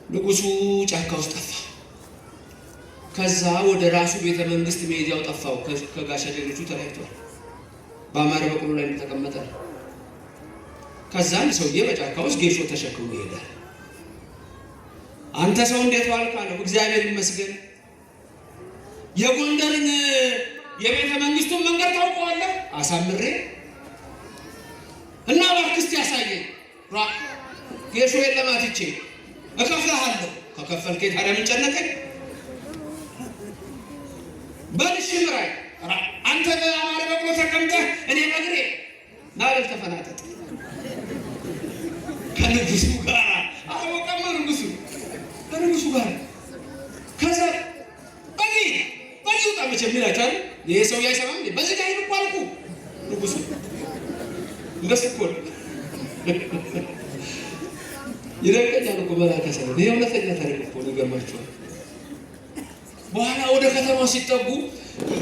ንጉሱ ጫካ ውስጥ ጠፋ። ከዛ ወደ ራሱ ቤተ መንግስት መሄጃው ጠፋው። ከጋሻ ጀግኖቹ ተለይቷል። በአማረ በቅሎ ላይ ተቀመጠ። ከዛም ሰውዬ በጫካ ውስጥ ጌሾ ተሸክሞ ይሄዳል። አንተ ሰው እንዴት ዋልክ አለው። እግዚአብሔር ይመስገን። የጎንደርን የቤተ መንግስቱን መንገድ ታውቀዋለህ? አሳምሬ እና እባክህ እስቲ ያሳየኝ። ጌሾ የለም አትቼ እከፍልሃለሁ። ከከፈልከኝ ታዲያ ምን ጨነቀኝ? በልሽ ምራይ አንተ በአማረ በቅሎ ተቀምጠህ እኔ ነግሬ ማለት ተፈናጠጥ ከንጉሱ ጋር አወቀማ ንጉሱ ከንጉሱ ጋር ከዛ በዚህ ወጣ መቼም ይላታል። ይሄ ሰው ያይሰማም በዚህ ጋር ይልቋልኩ ንጉሱ እንደስኮ ይረቀኛል እኮ በላከሰ ነው። ይሄ ሁለተኛ ታሪክ እኮ ነገርማችኋል። በኋላ ወደ ከተማው ሲጠጉ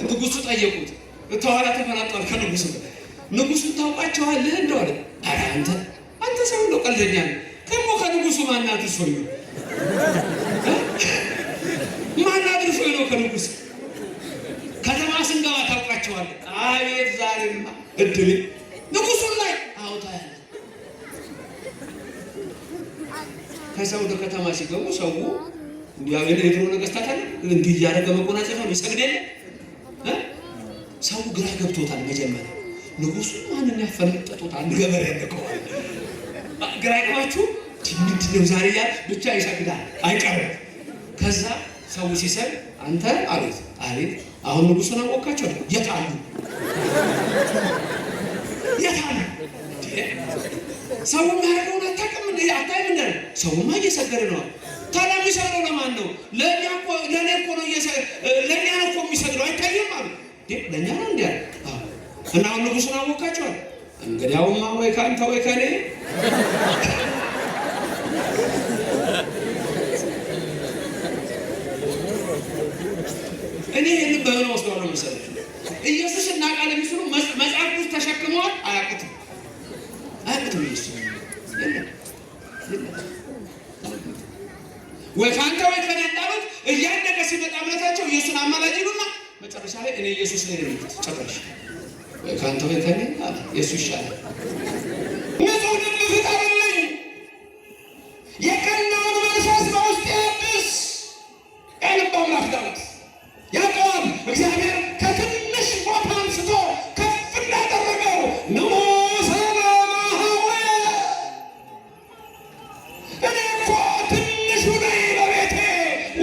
ንጉሱ ጠየቁት። ተኋላ ተፈናጠዋል ከንጉሱ ጋር። ንጉሱን ታውቃቸዋለህ እንደዋለ አንተ ሰው ነው ቀልደኛ ነው። ደግሞ ከንጉሱ ማናት ሶይ ነው ማናት ሶይ ነው ከንጉሱ ከተማ ስንገባ ታውቃቸዋለህ? አቤት ዛሬማ እድል ንጉሱን ላይ አውጣያ። ከሰው ወደ ከተማ ሲገቡ ሰው እንዲያው የድሮ ነገስታት አለ እንዲህ ያደረገ መቆናጸፊያ ይሰግዳል። ሰው ግራ ገብቶታል። መጀመሪያ ንጉሱ ማንን ያፈነጠጡት አንድ ገበሬ ያለቀዋል። ግራ ይገባችሁ ምንድነው ዛሬ ያ ብቻ ይሰግዳል አይቀርም። ከዛ ሰው ሲሰግ አንተ አቤት አሁን ንጉሱን አወቃቸው። የታሉ ሰው ማረው አታውቅም እንዴ? አታይም እንዴ? ሰውማ እየሰገደ ነው። ታዲያ የሚሰግደው ለማን ነው? ለእኔ እኮ ነው ለእኛ ነው እኮ የሚሰግደው አይታይም አሉ። ለእኛ ነው እንዲ እና አሁን ንጉሱን አወቃቸዋል። እንግዲያውማ ወይ ከአንተ ወይ ከእኔ እኔ ይህን በምን ወስደው ነው መሰለሽ ኢየሱስ እና ቃል የሚስሉ መጽሐፍ ውስጥ ተሸክመዋል። አያውቁትም ኢየሱስ ወይ ከአንተ ወይ ከእኔ እንዳሉት እያደገ ሲመጣ እምነታቸው ኢየሱስን አማላጅ ይሉና መጨረሻ ላይ እኔ ኢየሱስ ነኝ ነው ጨረሽ። ወይ ከአንተ ወይ ከእኔ አለ ኢየሱስ ይሻላል። ንጹህ ልብ ፍጠርልኝ፣ የቀናውን መንፈስ በውስጤ አድስ። የልብ አምላክ ዳዊት ያዕቆብ እግዚአብሔር ከትንሽ ቦታ አንስቶ ከፍ እንዳደረገው ንጉሠ ለማኅዌ እኔ እኮ ትንሹ ነኝ በቤቴ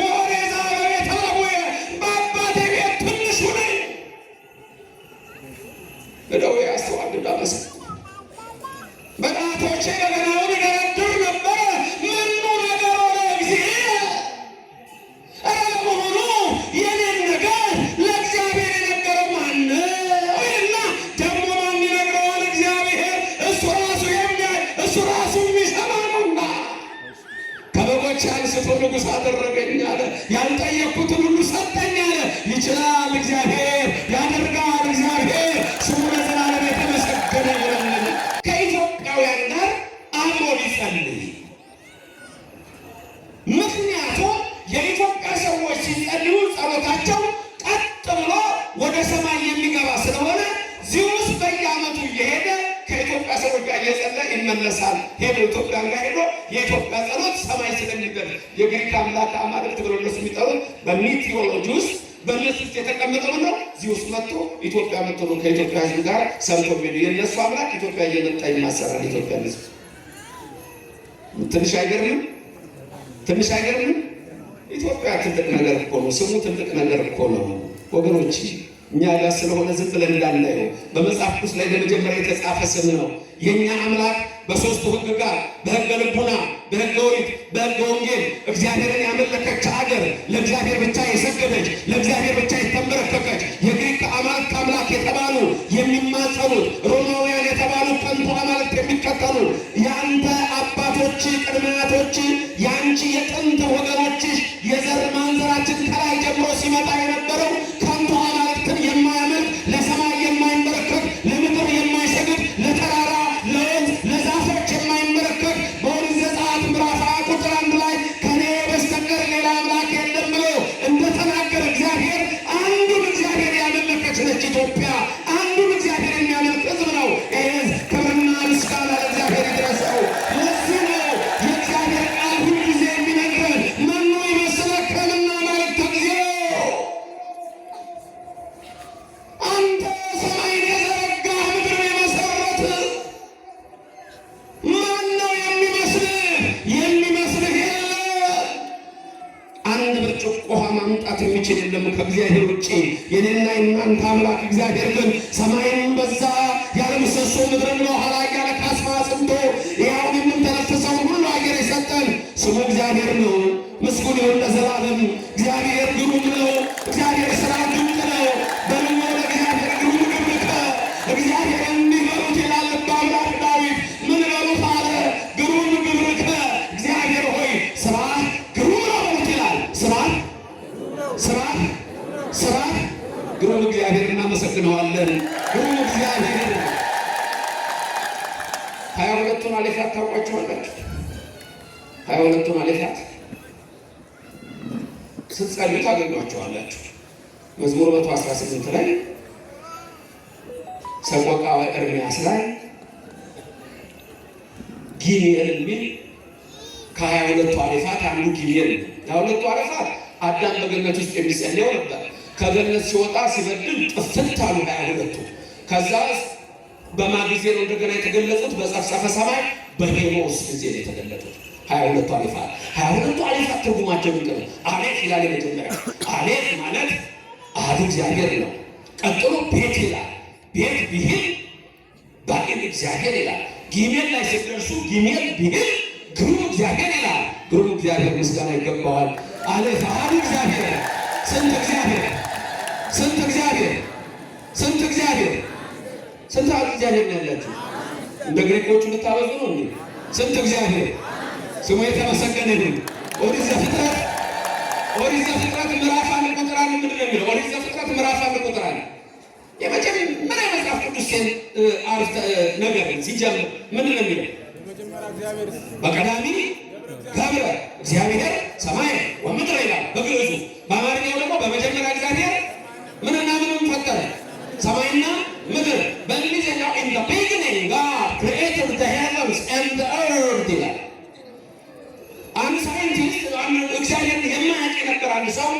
ወሬዛ በቤተ አቡየ በአባቴ ቤት ትንሹ ነኝ። እደዌ ያስተዋልድ አመሰ በጣቶቼ በገናውን እደረድር ነበረ። ምኑ ነገሮ ለእግዚአብሔር ለመሆኑ የኔን ነገር ለእግዚአብሔር የነገረው ማን ነው? እና ደግሞ ማን ይነግረዋል? እግዚአብሔር እሱ ራሱ የሚያይ እሱ ራሱ የሚሰማ ነውና ከበጎች አንስቶ ንጉሥ አደረገኝ አለ። ያልጠየቅኩትን ሁሉ ሰጠኝ አለ። ይችላል እግዚአብሔር፣ ያደርጋል እግዚአብሔር። ስሙ ለዘላለም የተመሰገነ ይሁን። ከኢትዮጵያውያን ጋር አብሮ ሊጸልይ ምክንያቱም የኢትዮጵያ ሰዎች ሲጸልዩ ጸሎታቸው ቀጥ ብሎ ወደ ሰማይ የሚገባ ስለሆነ እዚህ ውስጥ በየዓመቱ እየሄደ ከኢትዮጵያ ሰዎች ጋር እየጸለየ ይመለሳል። ሄዶ ኢትዮጵያ ጋር ሄዶ የኢትዮጵያ ጸሎት ሰማይ ስለሚገባ የግሪክ አምላክ አማልክት ብሎ እነሱ የሚጠሩት በሚቲዮሎጂ ውስጥ በእነሱ ውስጥ የተቀመጠው ነው። እዚህ ውስጥ መጥቶ ኢትዮጵያ መጥቶ ነው ከኢትዮጵያ ሕዝብ ጋር ሰምቶ ሄዱ። የእነሱ አምላክ ኢትዮጵያ እየመጣ ይማሰራል። ኢትዮጵያ ሕዝብ ትንሽ አይገርምም? ትንሽ አይገርምም? ኢትዮጵያ ትልቅ ነገር እኮ ነው። ስሙ ትልቅ ነገር እኮ ነው ወገኖች። እኛ ጋር ስለሆነ ዝም ብለን እንዳናየው በመጽሐፍ ቅዱስ ላይ ለመጀመሪያ የተጻፈ ስም ነው። የኛ አምላክ በሶስቱ ሕግጋት በሕገ ልቡና፣ በሕገ ኦሪት፣ በሕገ ወንጌል እግዚአብሔርን ያመለከች ሀገር፣ ለእግዚአብሔር ብቻ የሰገደች፣ ለእግዚአብሔር ብቻ የተንበረከከች የግሪክ አማልክት አምላክ የተባሉ የሚማጸኑት ሮማውያን የተባሉ ከንቱ አማልክት የሚከተሉ የአንተ አባቶች ቅድመ አያቶች የአንቺ የጥንት ወገኖችሽ የዘር ማንዘራችን ከላይ ጀምሮ ሲመጣ የነበረው ከንቱ አማልክትን የማያመልክ ለሰማይ የማይንበረከክ ለምድር የማይሰግድ ለተራራ ለወንዝ ለዛፎች የማይንበረከክ በኦሪት ዘጸአት ምዕራፍ 20 ቁጥር 1 ላይ ከኔ ውሃ ማምጣት የሚችል የለም ከእግዚአብሔር ውጭ። የኔና የእናንተ አምላክ እግዚአብሔር ግን ሰማይን በዛ ያለ ምሰሶ ምድርን በውሃ ላይ ያለ ካስማ አጽንቶ ያውን የምንተነፍሰውን ሁሉ አየር የሰጠን ስሙ እግዚአብሔር ነው። ምስጉን ይሁን ለዘላለም። እግዚአብሔር ግሩም ነው። እግዚአብሔር ሥራ ድንቅ ነው። በልሞ ለእግዚአብሔር ግሩም ግብርከ እግዚአብሔር እንዲህ በሉት ይላል አምላክ ዳዊት። ምን በሉት አለ? ግሩም ግብርከ እግዚአብሔር ሆይ ሥራ ግሩም ነው በሉት ይላል። ሥራ ግሩም እግዚአብሔር እናመሰግነዋለን። ግሩም እግዚአብሔር 22ቱን አሌፋት ታውቋቸዋላችሁ? 22ቱን አሌፋት ስትጸልዩ ታገኟቸዋላችሁ። መዝሙር 118 ላይ ሰቆቃወ ኤርምያስ ላይ ጊሜል የሚል ከ22ቱ አሌፋት አንዱ ጊሜል ነው። የ22ቱ አሌፋት አዳም በገነት ውስጥ የሚጸልየው ነበር። ከገነት ሲወጣ ሲበድል ጥፍት አሉ 22ቱ። ከዛ በማጊዜ ነው እንደገና የተገለጹት። በጸፍጸፈ ሰማይ በሄኖስ ጊዜ ነው የተገለጹት 22ቱ አሌፋት። 22ቱ አሌፋት ትርጉማቸው የሚቀር አሌፍ ይላል። የመጀመሪያ አሌፍ ማለት አሐዱ እግዚአብሔር ነው። ቀጥሎ ቤት ይላል። ቤት ቢሂል ባኢል እግዚአብሔር ይላል። ጊሜል ላይ ሲደርሱ ጊሜል ቢሂል ግሩም እግዚአብሔር ይላል። ግሩም እግዚአብሔር ምስጋና ይገባዋል። አሌፍ አሐዱ እግዚአብሔር። ስንት እግዚአብሔር? ስንት እግዚአብሔር? ስንት እግዚአብሔር? ስንት አሐዱ እግዚአብሔር ነው ያላችሁ? እንደ ግሪኮቹ ልታበዙ ነው እንዴ? ስንት እግዚአብሔር? ስሙ የተመሰገነ ይሁን። ኦሪት ዘፍጥረት ምዕራፍ 1 ቁጥር 1 ምንድን ነው የሚለው? ኦሪት ዘፍጥረት ምዕራፍ 1 ቁጥር 1 የመጀመሪያ መጽሐፍ ቅዱስ አረፍተ ነገር ሲጀምር ምንድን ነው የሚለው? በቀዳሚ ገብረ እግዚአብሔር ሰማይ ወምድር ይላል በግዕዙ። በአማርኛው ደግሞ በመጀመሪያ እግዚአብሔር ምንና ምንም ፈጠረ፣ ሰማይና ምድር። በእንግሊዝኛው in the beginning God created the heavens and the earth ይላል። አንድ ሳይንቲስት እግዚአብሔርን የማያውቅ የነበር አንድ ሰው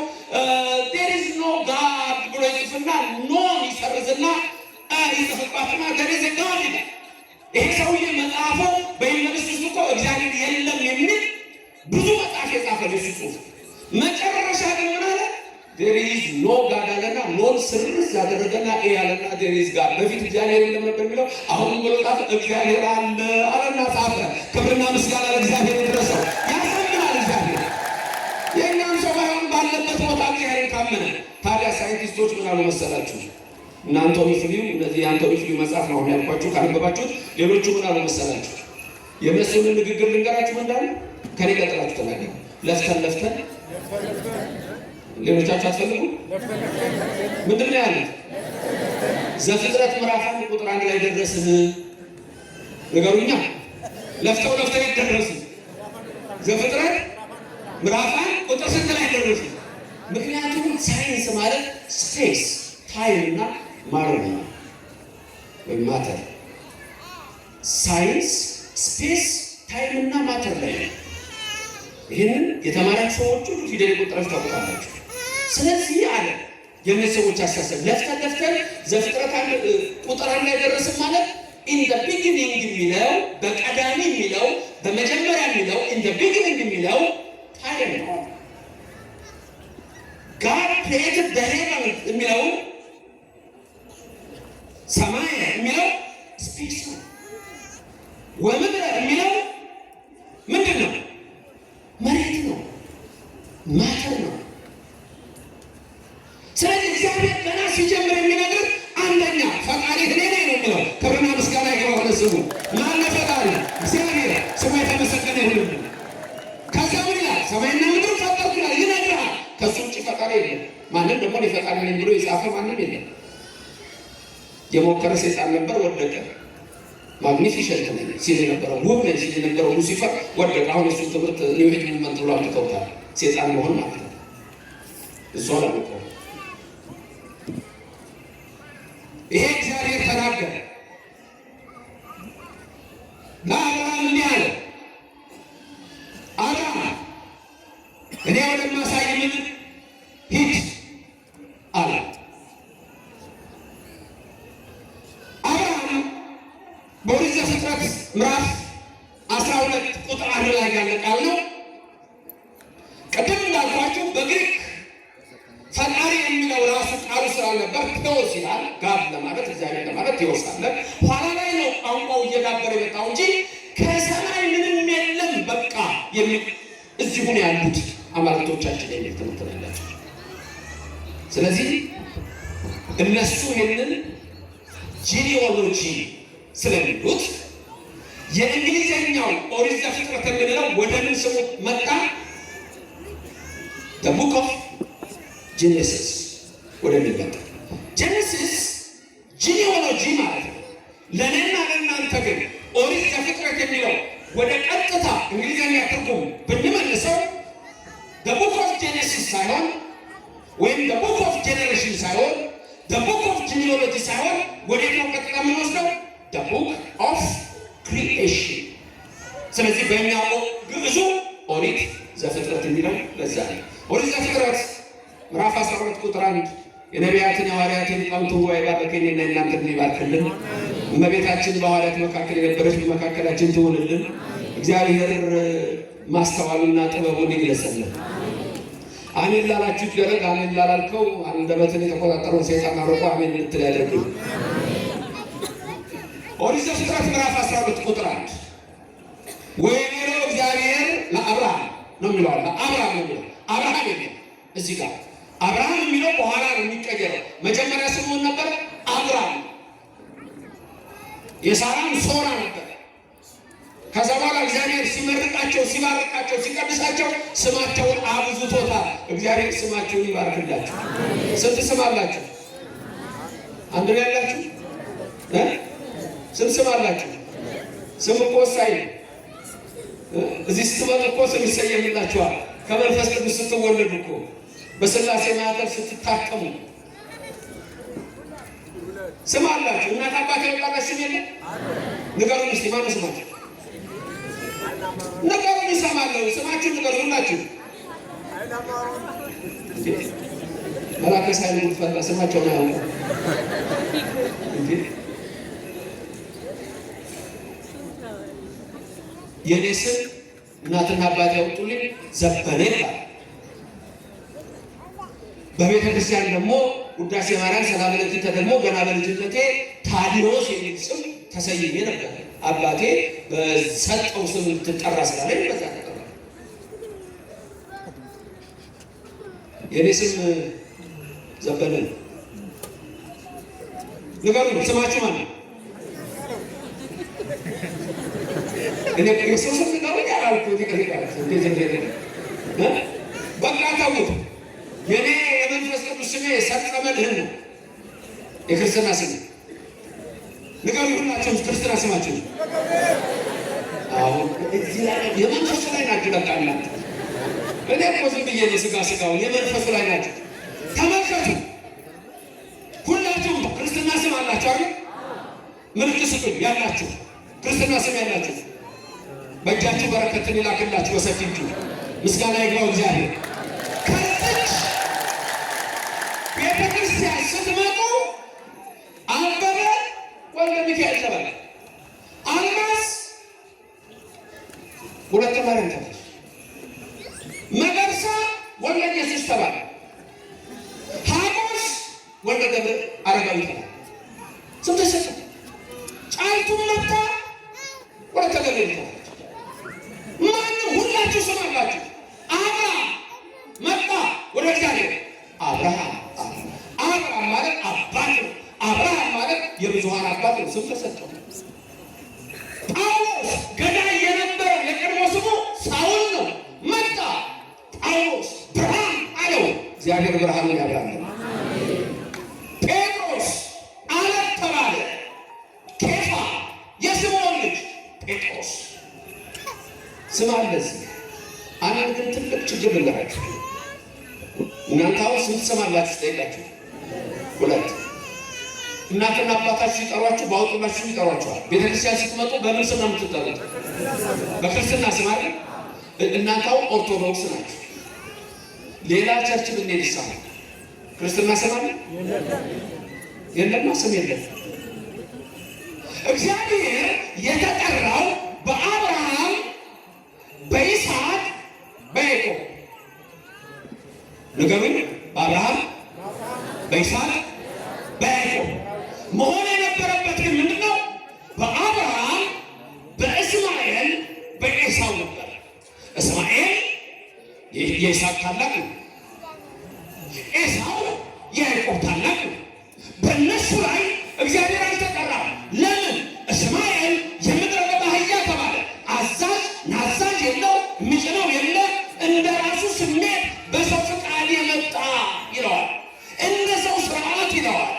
there is no God ብሎ ይጽፍና ኖን ይሰርዝና ይጽፍባትና there is a God ይላል። ይሄ ሰውዬ መጽሐፉ በዩኒቨርሲቲ ውስጥ እኮ እግዚአብሔር የለም የሚል ብዙ መጽሐፍ የጻፈ ልጅ ጽሑፍ። መጨረሻ ግን ምን አለ? there is no God አለና ኖን ስርዝ ያደረገና ያለና there is God። በፊት እግዚአብሔር የለም ነበር የሚለው አሁን ብሎ ጻፈ እግዚአብሔር አለ አለና ጻፈ። ክብርና ምስጋና ለእግዚአብሔር ይድረሰው። ያሳምናል እግዚአብሔር። የእኛም ሰው ባይሆን ባለበት ቦታ እግዚአብሔር ካመነ። ታዲያ ሳይንቲስቶች ምን አሉ መሰላችሁ? እና አንቶኒ ፍሊው እነዚህ የአንቶኒ ፍሊው መጽሐፍ ነው ያልኳችሁ ካነበባችሁት። ሌሎቹ ምን አሉ መሰላችሁ? የእነሱን ንግግር ልንገራችሁ እንዳለ ከኔ ቀጥላችሁ ተናገሩ። ለፍተን ሌሎቻችሁ አትፈልጉ? ምንድን ነው ያሉት? ዘፍጥረት ምዕራፍ 1 ቁጥር 1 ላይ ደረስን። ንገሩኛ። ለፍተው ይደረሱ። ዘፍጥረት ምዕራፍ 1 ቁጥር 6 ላይ ደረሱ። ምክንያቱም ሳይንስ ማለት ስፔስ ታይም እና ማተር ነው ወይም ማተር። ሳይንስ ስፔስ ታይም እና ማተር ላይ ነው። ይህንን የተማራችሁ ሰዎች ሁሉ ፊደል ቁጥራችሁ ታውቃላችሁ። ስለዚህ አለ የእነዚህ ሰዎች አስተሳሰብ ለፍተን ዘፍጥረት 1 ቁጥር 1 ላይ ደረስን ማለት in the beginning የሚለው በቀዳሚ የሚለው በመጀመሪያ የሚለው in the beginning የሚለው ታይም ነው። God created the heavens የሚለው ሰማይ የሚለው ስፔስ ነው። ወምድር የሚለው ምንድን ነው? መሬት ነው፣ ማተር ነው። ስለዚህ እግዚአብሔር ገና ሲጀምር የሚነግር አንደኛ ፈጣሪ እኔ ነኝ ነው የሚለው። ክብርና ምስጋና ይግባው ለስሙ። ማነው ፈጣሪ? እግዚአብሔር ስሙ የተመሰገነ ይሁን። ከዛ ምን ይላል? ሰማይና ምድር ፈጠርኩ ይላል፣ ይነግራል። ከሱ ውጭ ፈጣሪ የለም። ማንም ደግሞ ፈጣሪ ነኝ ብሎ የጻፈ ማንም የለም። የሞከረ ሰይጣን ነበር፣ ወደቀ። ማግኒፊሸንት ነኝ ሲል የነበረው ውብ ነኝ ሲል የነበረው ሉሲፈር ወደቀ። አሁን እሱ ትምህርት ኒው ኤጅ ሙቭመንት ብሎ አምጥተውታል። ሰይጣን መሆን ማለት ነው። እሱ አላወቀው። ይሄ እግዚአብሔር ተናገረ ለአብርሃም እንዲህ አለ፣ አብርሃም እኔ ወደማሳይ ምድር ሂድ አለ። አብርሃም በኦሪት ዘፍጥረት ምዕራፍ 12 ቁጥር 1 ላይ ያለ ቃል ነው። ቅድም እንዳልኳችሁ በግሪክ ይባል ነበር። ቴዎስ ይላል ጋብ ለማለት እግዚአብሔር ለማለት ቴዎስ አለ። ኋላ ላይ ነው ቋንቋው እየዳበረ የመጣው እንጂ ከሰማይ ምንም የለም በቃ የሚል እዚሁ ነው ያሉት አማልክቶቻችን የሚል ትምህርት ነው ያላቸው። ስለዚህ እነሱ ይህንን ጂኒኦሎጂ ስለሚሉት የእንግሊዝኛው ኦሪት ዘፍጥረት የምንለው ወደ ምን ስሙ መጣ? the book of Genesis ወደሚል መጣ። ጄኔሲስ ጂኒኦሎጂ ማለት ነው። ለእኔና ለእናንተ ግን ኦሪት ዘፍጥረት የሚለው ወደ ቀጥታ እንግሊዝኛ ትርጉም ብንመልሰው the book of Genesis ሳይሆን ወይም the book of generation ሳይሆን the book of genealogy ሳይሆን ወዴት ነው ቀጥታ የምንወስደው? the book of creation። ስለዚህ በእኛ ግዕዙ ኦሪት ዘፍጥረት የሚለው ለዛ ነው። ኦሪት ዘፍጥረት ምዕራፍ 12 ቁጥር 1 የነቢያትን የሐዋርያትን ሊቃውንትን ጉባኤ ባረከኝና እናንተን ይባርክልን። እመቤታችን በሐዋርያት መካከል የነበረች በመካከላችን ትሆንልን። እግዚአብሔር ማስተዋሉና ጥበቡን ይግለጽልን። አሜን ላላችሁ ይደረግ፣ አሜን ላላልከው አንደበትን የተቆጣጠረውን ሰይጣን አርቆ አሜን ልትል ያደርግልን። ኦሪት ዘፍጥረት ምዕራፍ 12 ቁጥር 1 ወይኔሮ እግዚአብሔር ለአብርሃም ነው የሚለው አብርሃም ነው የሚለው አብርሃም የሚለው እዚህ ጋር አብርሃም የሚለው በኋላ ነው የሚቀየረው። መጀመሪያ ስሙን ነበር አብርሃም፣ የሳራም ሶራ ነበር። ከዛ በኋላ እግዚአብሔር ሲመርቃቸው፣ ሲባርካቸው፣ ሲቀድሳቸው ስማቸውን አብዝቶታል። እግዚአብሔር ስማቸውን ይባርክላችሁ። ስንት ስም አላችሁ? አንድ ነው ያላችሁ? ስንት ስም አላችሁ? ስም እኮ ወሳኝ ነው። እዚህ ስትመጡ እኮ ስም ይሰየምላችኋል። ከመንፈስ ቅዱስ ስትወለዱ እኮ በሥላሴ ማዕተብ ስትታቀሙ ስም አላችሁ። እናት አባት ያወጣላችሁ ስም የለም? ንገሩን እስኪ ማነው ስማችሁ? ንገሩን እሰማለሁ። ስማችሁን ንገሩ ሁላችሁ። መላከ ሳይል ሙትፈላ ስማቸውን አያውቁ እንዴ? የኔ ስም እናትና አባት ያወጡልኝ ዘበነ ይባላል። በቤተ ክርስቲያን ደግሞ ውዳሴ ማርያም ሰላም ለኪ ተደግሞ ገና በልጅነቴ ታዲዮስ የሚል ስም ተሰይሜ ነበር። አባቴ በሰጠው ስም ትጠራ ስላለኝ በዛ ተጠራ። የኔ ስም ዘበነ ነው። ንገሩኝ ስማችሁ ማን ነው? እኔ ክርስቶስ ነው ያላልኩ ይቀርቃል እንዴ በቃ ታውቁ። የኔ የመንፈስ ቅዱስ ስሜ ሰርጸ መድህን ነው የክርስትና ስም። ንገሩ ሁላችሁም ክርስትና ስማችሁ። አሁን እዚህ ላይ የመንፈሱ ላይ ናችሁ። በቃ እናንተ እኔ እኮ ዝም ብዬ ስጋውን የመንፈሱ ላይ ናችሁ። ተመልከቱ ሁላችሁም ክርስትና ስም አላችሁ አይደል? ምልክት ስጡኝ ያላችሁ ክርስትና ስም ያላችሁ በእጃችሁ በረከትን ይላክላችሁ በሰፊ እጁ። ምስጋና ይግባው እግዚአብሔር። ከዚች ቤተ ክርስቲያን ስትመጡ አበበ ወልደ ሚካኤል ተባለ። አልማዝ ወለተ ማርያም ተባለ። መገርሳ ወልደ ኢየሱስ ተባለ። ሐጎስ ወልደ ገብረ አረጋዊ ተባለ። ስም ተሰጠ። ጫልቱም መጣ ወለተ ገብርኤል ተባለ። ማንም ሁላችሁ ስም አላችሁ። አብርሃም መጣ ወደ እግዚአብሔር። አብርሃም ማለት አባት ነው። አብርሃም ማለት የብዙሃን አባት ነው። ስም ተሰጠው። ጳውሎስ ገዳይ የነበረው የቀድሞ ስሙ ሳውል ነው። መጣ ጳውሎስ ብርሃን አለው። እግዚአብሔር ብርሃንን ያብራል። ጴጥሮስ አለት ተባለ። ኬፋ የስምዖን ልጅ ጴጥሮስ ስም አለዚህ። አንድ ግን ትልቅ ችግር ልንገራችሁ። እናንተ አሁን ስንት ስም አላችሁ ትጠይቃችሁ? ሁለት። እናትና አባታችሁ ሲጠሯችሁ ባወጡላችሁ ይጠሯችኋል። ቤተክርስቲያን ስትመጡ በምን ስም ነው የምትጠሩት? በክርስትና ስም አይደል? እናንተ አሁን ኦርቶዶክስ ናችሁ። ሌላ ቸርች ብንሄድ ይሳላል። ክርስትና ስም አለ? የለማ ስም የለም። እግዚአብሔር የተጠራው በአብርሃም በይስሐቅ በያዕቆብ ንገሩኝ። በአብርሃም በይስሐቅ የይስሐቅ ታላቅ ነው። ኤሳው የያዕቆብ ታላቅ ነው። በእነሱ ላይ እግዚአብሔር አልተጠራም። ለምን? እስማኤል የምድረ በዳ አህያ ተባለ። አዛዥ ናዛዥ የለው፣ የሚጭነው የለ፣ እንደ ራሱ ስሜት በሰው ፈቃድ የመጣ ይለዋል። እንደ ሰው ስርዓት ይለዋል።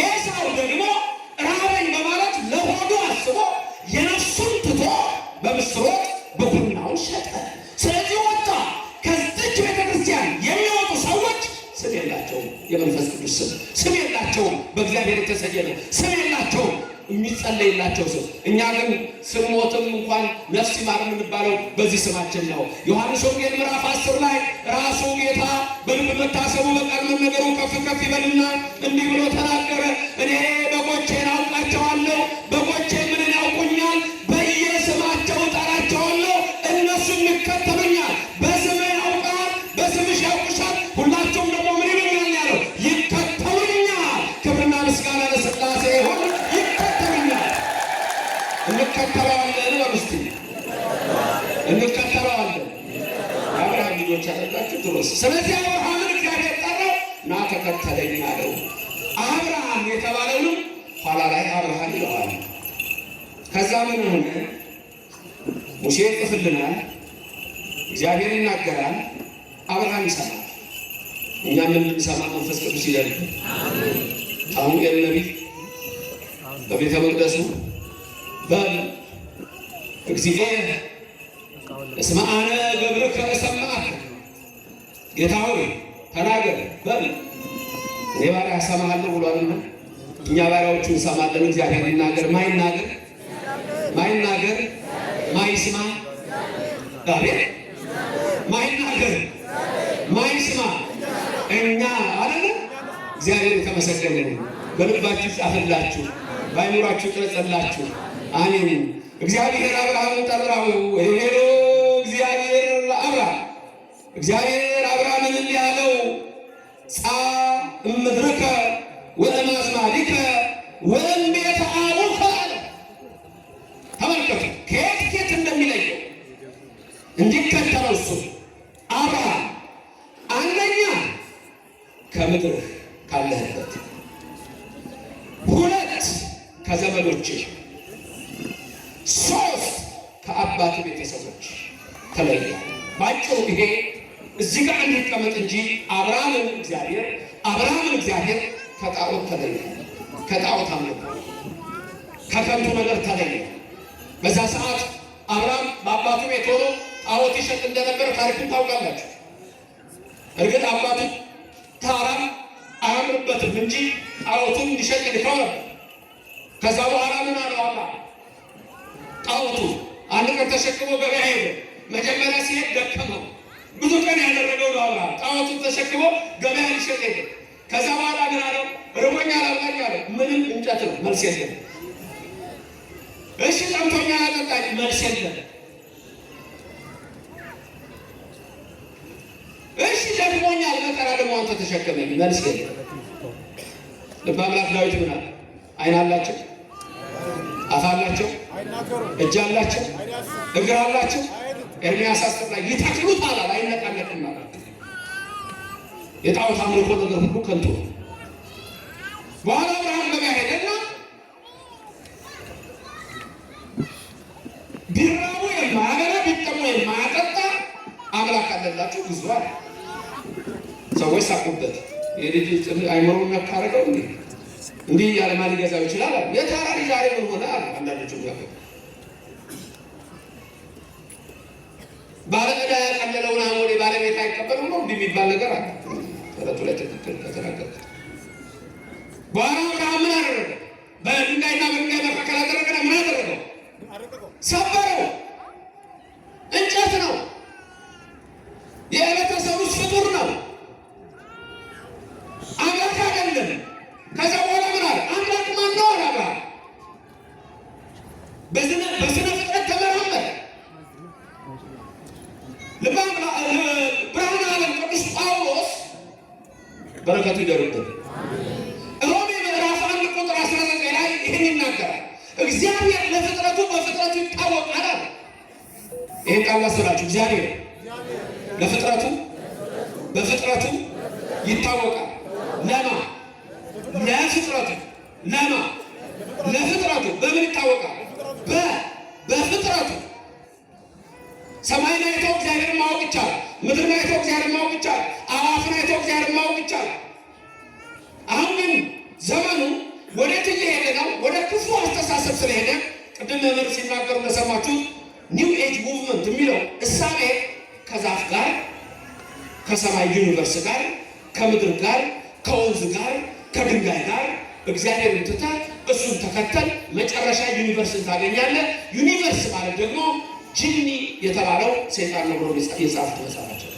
ኤሳው ደግሞ ራበኝ በማለት ለሆዱ አስቦ የነፍሱን ትቶ በምስር ወጥ በቡናውን ሸጠ። ስለዚህ ወጣ። ከዚች ቤተክርስቲያን የሚወጡ ሰዎች ስም የላቸውም። የመንፈስ ቅዱስ ስም የላቸውም። በእግዚአብሔር የተሰየመ ስም የላቸውም። የሚጸለይላቸው ስም። እኛ ግን ስንሞትም እንኳን ነፍስ ይማር የምንባለው በዚህ ስማችን ነው። ዮሐንስ ወንጌል ምዕራፍ 10 ላይ ራሱ ጌታ በልብ መታሰቡ በቃል መነገሩ ከፍ ከፍ ይበልና እንዲህ ብሎ ተናገረ። እኔ በጎቼን አውቃቸዋለሁ፣ በጎቼ ምንን ያውቁኛል፣ በየስማቸው እጠራቸዋለሁ፣ እነሱም ይከተሉኛል። በስምህ ያውቃል፣ በስምሽ ያውቁሻል፣ ሁላቸውም ደግሞ ምን ይሉኛል ያለው ይከተሉኛል። ክብርና ምስጋና ለሥላሴ ይሁን። እንከተለዋለን በምስቲ እንከተለዋለን። አብርሃም ልጆች ያደረጋችሁ ድሮስ። ስለዚህ አብርሃምን እግዚአብሔር ጠራው፣ ና ተከተለኝ አለው። አብርሃም የተባለውንም ኋላ ላይ አብርሃም ይለዋል። ከዛ ምን ሆነ? ሙሴ ይጽፍልናል፣ እግዚአብሔር ይናገራል፣ አብርሃም ይሰማል። እኛም የምንሰማ መንፈስ ቅዱስ ይላል። አሁን ነቢይ በቤተ መቅደሱ እግዚአብሔር እስመ አነ ገብርከ እሰማዕከ፣ ጌታ ሆይ ተናገር በል እኔ ባሪያ እሰማሃለሁ ብሏልና እኛ ባሪያዎቹ እንሰማለን። እግዚአብሔር ይናገር። ማይናገር ማይናገር ማይስማ ዳቤት ማይናገር ማይስማ እኛ አይደለ። እግዚአብሔር የተመሰገነ ነው። በልባችሁ ጻፈላችሁ፣ በአይምሯችሁ ቅረጸላችሁ። አሜን። እግዚአብሔር አብርሃምን ጠራው። ሄሎ እግዚአብሔር ለአብርሃም እግዚአብሔር አብርሃምን እንዲህ አለው፣ ጻ እምድርከ ወእማዝማዲከ ወእምቤተ አቡከ አለ። ተመልከቱ ከየት እንደሚለየው እንዲከተለው እሱ አብርሃም አንደኛ ከምድርህ ካለህበት፣ ሁለት ከዘመዶችህ፣ ሶስት ከአባት ቤተሰቦች ተለየ። ባጭሩ ይሄ እዚህ ጋር እንዲቀመጥ እንጂ አብርሃምን እግዚአብሔር ከጣዖት ተለየ፣ ከጣዖት አምልኮ ከከንቱ ነገር ተለየ። በዛ ሰዓት አብርሃም በአባቱ ቤት ሆኖ ጣዖት ይሸጥ እንደነበር ታሪኩን ታውቃላችሁ። እርግጥ አባቱ ታራም አያምርበትም እንጂ ጣዖቱን እንዲሸጥ ልከው ነበር። ከዛ በኋላ ምን አለው አብርሃም? ጣዖቱ አንድ ቀን ተሸክሞ ገበያ ሄደ። መጀመሪያ ሲሄድ ደከመው። ብዙ ቀን ያደረገው ነው አብርሃም። ጣዖቱን ተሸክሞ ገበያ ሊሸጥ ሄደ። ከዛ በኋላ ምን አለው? ርቦኛል አልባኝ አለ። ምንም እንጨት ነው፣ መልስ የለም። እሺ ጠምቶኛል አጠጣኝ፣ መልስ የለም። እሺ ደክሞኛል መከራ ደግሞ አንተ ተሸከመኝ፣ መልስ የለም። ልበ አምላክ ዳዊት ምን አለ? ዓይን አላቸው፣ አፍ አላቸው፣ እጅ አላቸው፣ እግር አላቸው። ኤርምያስ 10 ላይ ይተክሉታል አይነቃነቅም ማለት። የጣዖት አምልኮ ነገር ሁሉ ከንቱ ነው። በኋላ አብርሃም ገበያ ሄደና ቢራቡ የማያበላ ቢጠሙ የማያጠጣ አምላክ አለላችሁ ብዙ አለ። ሰዎች ሳቁበት። የልጅ አይምሮውን ነካረገው እንዲህ ያለማ ሊገዛው ይችላል። የታራ ዛሬ ምን ሆነ? አንዳንዶቹ ያፈ ባለዕዳ ያቀለለውን አሞሌ ባለቤት አይቀበልም ነው እንዲህ የሚባል ነገር አለ። ተረቱ ላይ ትክክል ከተናገርኩት በኋላ አብርሃም ምን አደረገ? በድንጋይና በድንጋይ መካከል አደረገና ምን አደረገው? ሰበረው። እንጨት ነው፣ የቤተሰቡ ፍጡር ነው፣ አምላክ አይደለም። ከዛ በኋላ ምን አለ? አምላክ ማን ነው አለ አብርሃም። በስነ ፍጥረት ተመራመረ። ብርሃነ ዓለም ቅዱስ ጳውሎስ በረከቱ ይደርብን ሮሜ ምዕራፍ 1 ቁጥር 19 ላይ ይህን ይናገራል። እግዚአብሔር ለፍጥረቱ በፍጥረቱ ይታወቃል አለ። ይህን ቃል ላስላችሁ። እግዚአብሔር በፍጥረቱ ይታወቃል። ለማ ለፍጥረቱ በምን ይታወቃል? በፍጥረቱ። ሰማይን አይቶ እግዚአብሔርን ማወቅ ይቻላል። ምድርን አይቶ እግዚአብሔርን ማወቅ ይቻላል። አዋፍን አይቶ እግዚአብሔርን ማወቅ ይቻላል። አሁን ግን ዘመኑ ወዴት እየሄደ ነው? ወደ ክፉ አስተሳሰብ ስለሄደ ቅድም መምህር ሲናገሩ እንደሰማችሁት ኒው ኤጅ ሙቭመንት የሚለው እሳቤ ከዛፍ ጋር፣ ከሰማይ ዩኒቨርስ ጋር፣ ከምድር ጋር፣ ከወንዝ ጋር፣ ከድንጋይ ጋር እግዚአብሔርን ትተህ እሱን ተከተል፣ መጨረሻ ዩኒቨርስን ታገኛለህ። ዩኒቨርስ ማለት ደግሞ ጂኒ የተባለው ሰይጣን ነው ብሎ የጻፉት መጽሐፋቸው።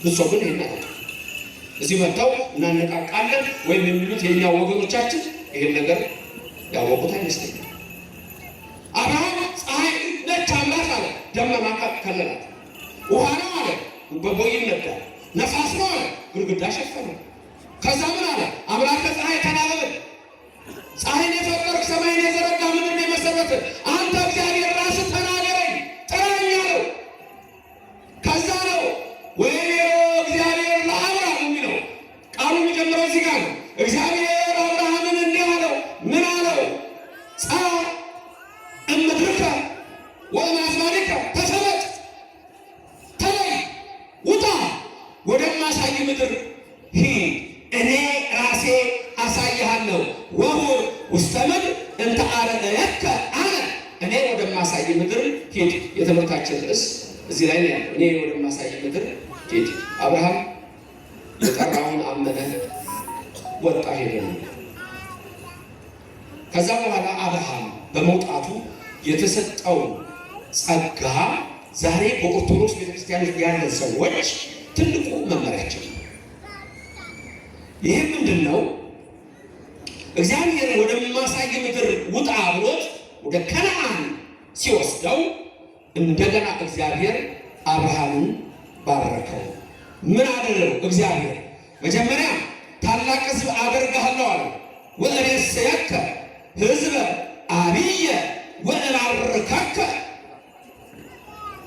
ብዙ ሰው ግን ይሄን አይደለም። እዚህ መጥተው እናነቃቃለን ወይም የሚሉት የኛ ወገኖቻችን ይሄን ነገር ያወቁት አይመስለኝም። አብርሃም ፀሐይ ነች አምላክ አለ፣ ደመና ከለላት። ውሃ ነው አለ፣ በቦይ ይነዳል። ነፋስ ነው አለ፣ ግድግዳ ሸፈነ። ከዛ ምን አለ? አምላከ ፀሐይ ተናበብ፣ ፀሐይን የፈጠርክ ሰማይን የዘረጋ ምድርን የመሰረተ አንተ እግዚአብሔር ራስህ ተናገረኝ ጥራኝ አለው። ከዛ ነው ወይኔሮ እግዚአብሔር ለአብርሃም የሚለው ቃሉ የሚጀምረው እዚህ ጋር ነው። እግዚአብሔር አብርሃምን እንዲህ አለው። ምን አለው? ጻ እምድርከ ወእምአዝማሪከ ተሰበጥ፣ ተለይ፣ ውጣ፣ ወደማሳይ ምድር ሂድ፣ እኔ ራሴ አሳይሃለሁ። ወሁር ውስተ ምድር እንተ አርአየከ አነ፣ እኔ ወደማሳይ ምድር ሂድ። የትምህርታችን ርዕስ እዚህ ላይ ነው ያለው። እኔ ወደማሳይ ምድር ሂድ። አብርሃም የጠራውን አመነ፣ ወጣ፣ ሄደ ነው። ከዛ በኋላ አብርሃም በመውጣቱ የተሰጠው ጸጋ ዛሬ በኦርቶዶክስ ቤተክርስቲያን ውስጥ ያለን ሰዎች ትልቁ መመሪያችን ነው። ይህ ምንድን ነው? እግዚአብሔር ወደማሳይ ምድር ውጣ ብሎት ወደ ከነዓን ሲወስደው እንደገና እግዚአብሔር አብርሃምን ባረከው። ምን አደረገው? እግዚአብሔር መጀመሪያ ታላቅ ሕዝብ አደርግሃለሁ አለ። ወእሬሰየከ ሕዝበ አብየ ወእባርከከ፣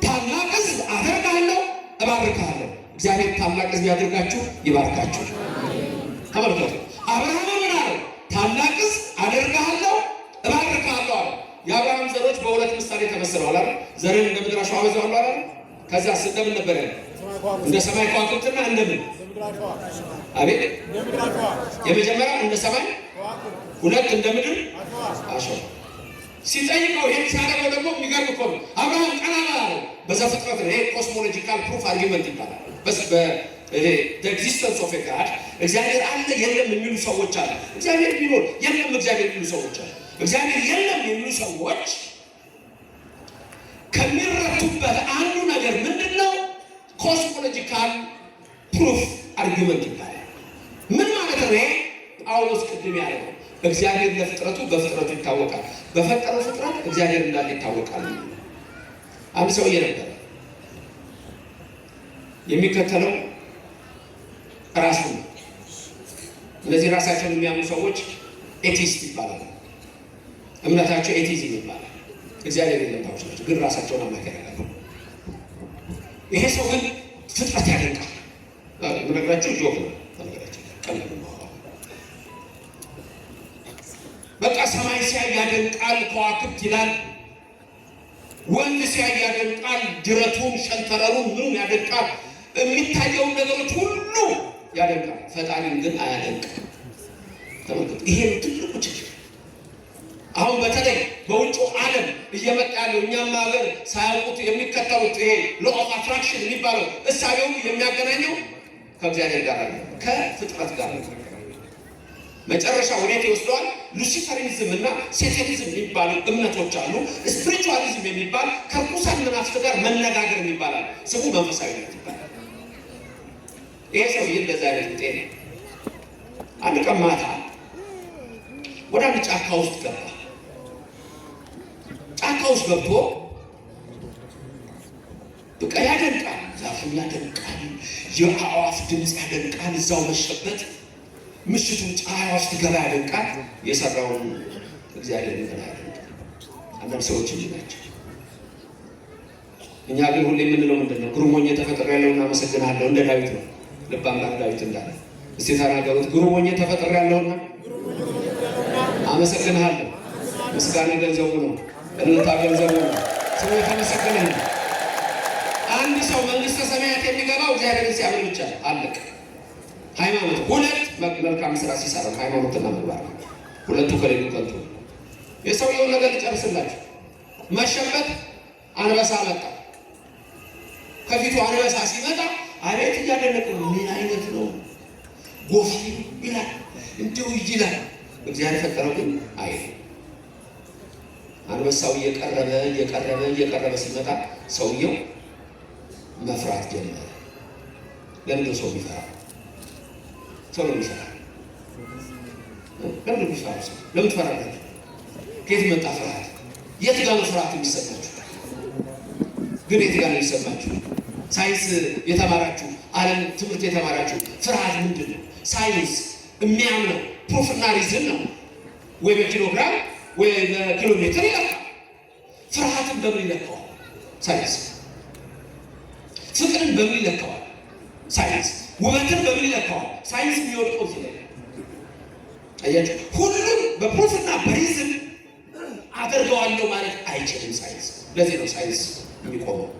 ታላቅ ሕዝብ አደርግሃለሁ፣ እባርክሃለሁ። እግዚአብሔር ታላቅ ሕዝብ ያደርጋችሁ፣ ይባርካችሁ። ተመልከቱ። አብርሃም ምን አለ? ታላቅ ሕዝብ አደርግሃለሁ፣ እባርክሃለሁ አለ። የአብርሃም ዘሮች በሁለት ምሳሌ ተመስለዋል አይደል? ዘርን እንደ ምድር አሸዋ አበዛዋለሁ አይደል? ከዛስ እንደምን ነበር ያለው? እንደ ሰማይ ከዋክብትና እንደምን አቤት፣ የመጀመሪያ እንደ ሰማይ፣ ሁለት እንደ ምድር አሸዋ። ሲጠይቀው ይሄን ሲያደርገው ደግሞ የሚገርም እኮ ነው። አብርሃም ቀና አለ። በዘፍጥረት ነው። ይሄ ኮስሞሎጂካል ፕሩፍ አርጊመንት ይባላል። ኤግዚስተንስ ኦፍ ጋድ እግዚአብሔር አለ የለም የሚሉ ሰዎች አሉ። እግዚአብሔር ቢኖር የለም እግዚአብሔር የሚሉ ሰዎች አሉ። እግዚአብሔር የለም የሚሉ ሰዎች ከሚረቱበት አንዱ ነገር ምንድን ነው? ኮስሞሎጂካል ፕሩፍ አርጊመንት ይባላል። ምን ማለት ነው? ጳውሎስ ቅድም ያለው እግዚአብሔር ለፍጥረቱ በፍጥረቱ ይታወቃል፣ በፈጠረው ፍጥረት እግዚአብሔር እንዳለ ይታወቃል። አንድ ሰውዬ ነበር የሚከተለው ራሱ ነው። እነዚህ ራሳቸውን የሚያምኑ ሰዎች ኤቲስት ይባላሉ። እምነታቸው ኤቲዝም ይባላል። እግዚአብሔር የለም ባዮች ናቸው፣ ግን ራሳቸውን አምላክ ያደርጋሉ። ይሄ ሰው ግን ፍጥረት ያደንቃል። የምነግራቸው ጆብ ነው። ተነግራቸው ቀለብ ነው። በቃ ሰማይ ሲያይ ያደንቃል፣ ከዋክብት ይላል። ወንዝ ሲያይ ያደንቃል፣ ጅረቱን፣ ሸንተረሩን፣ ምኑን ያደንቃል። የሚታየውን ነገሮች ሁሉ ያደንቃል። ፈጣሪን ግን አያደንቅም። ተመልከቱ። ይሄ ትልቁ ችግር። አሁን በተለይ በውጭ ዓለም እየመጣ ያለው እኛም ሀገር ሳያውቁት የሚከተሉት ይሄ ሎ ኦፍ አትራክሽን የሚባለው እሳቤው የሚያገናኘው ከእግዚአብሔር ጋር አለ፣ ከፍጥረት ጋር ነው። መጨረሻ ወዴት ይወስደዋል? ሉሲፈሪዝም እና ሴታኒዝም የሚባሉ እምነቶች አሉ። ስፒሪቹዋሊዝም የሚባል ከርኩሳን መናፍስት ጋር መነጋገር የሚባላል። ስሙ መንፈሳዊነት ይባላል። ይሄ ሰውዬ እንደዛ አይነት ጤና አንድ ቀን ማታ ወደ አንድ ጫካ ውስጥ ገባ። ጫካ ውስጥ ገብቶ በቃ ያደንቃል፣ ዛፉን ያደንቃል፣ የአዕዋፍ ድምፅ ያደንቃል። እዛው መሸበት ምሽቱን ፀሐይ ውስጥ ገባ ያደንቃል። የሰራውን እግዚአብሔር እንትን ያደንቃል። አንዳንድ ሰዎች እንጂ ናቸው። እኛ ግን ሁሌ የምንለው ምንድን ነው? ግሩም ሆኜ ተፈጥሬያለሁና አመሰግንሃለሁ። እንደ ዳዊት ነው። ልበ አምላክ ዳዊት እንዳለ እስቲ ተናገሩት። ግሩም ሆኜ ተፈጥሬያለሁና አመሰግንሃለሁ። ምስጋና ገንዘቡ ነው። እልልታ ገንዘቡ ነው። ስሙ የተመሰገነ ነው። አንድ ሰው መንግስተ ሰማያት የሚገባው እግዚአብሔርን ሲያምን ብቻ ነው። አለቀ። ሃይማኖት ሁለት መልካም ስራ ሲሰራ ሃይማኖትና ምግባር ሁለቱ ከሌሉ ከንቱ። የሰውየውን ነገር ልጨርስላችሁ። መሸበት አንበሳ መጣ። ከፊቱ አንበሳ ሲመጣ አቤት እያደነቀ ምን አይነት ነው ጎፍ ይላል እንዲሁ ይላል። እግዚአብሔር ፈጠረው ግን አይ አንበሳው እየቀረበ ሲመጣ ሰውየው መፍራት ጀመረ። ለምን ሰው ይፈራል? ሰው ለምን ይፈራል? ለምን ይፈራል? ለምን ትፈራላችሁ? ከየት መጣ ፍርሃት? የት ጋር ነው ፍርሃት የሚሰማችሁ? ግን የት ጋር ነው የሚሰማችሁ? ሳይንስ የተማራችሁ ዓለም ትምህርት የተማራችሁ ፍርሃት ምንድን ነው? ሳይንስ የሚያምነው ፕሩፍና ሪዝን ነው። ወይ በኪሎግራም ወይ በኪሎ ሜትር ይለካል። ፍርሃትን በምን ይለካዋል? ሳይንስ። ፍቅርን በምን ይለካዋል? ሳይንስ። ውበትን በምን ይለካዋል? ሳይንስ የሚወድቀው እዚህ ላይ አያችሁ። ሁሉም በፕሩፍና በሪዝን አደርገዋለሁ ማለት አይችልም ሳይንስ። ለዚህ ነው ሳይንስ የሚቆመው።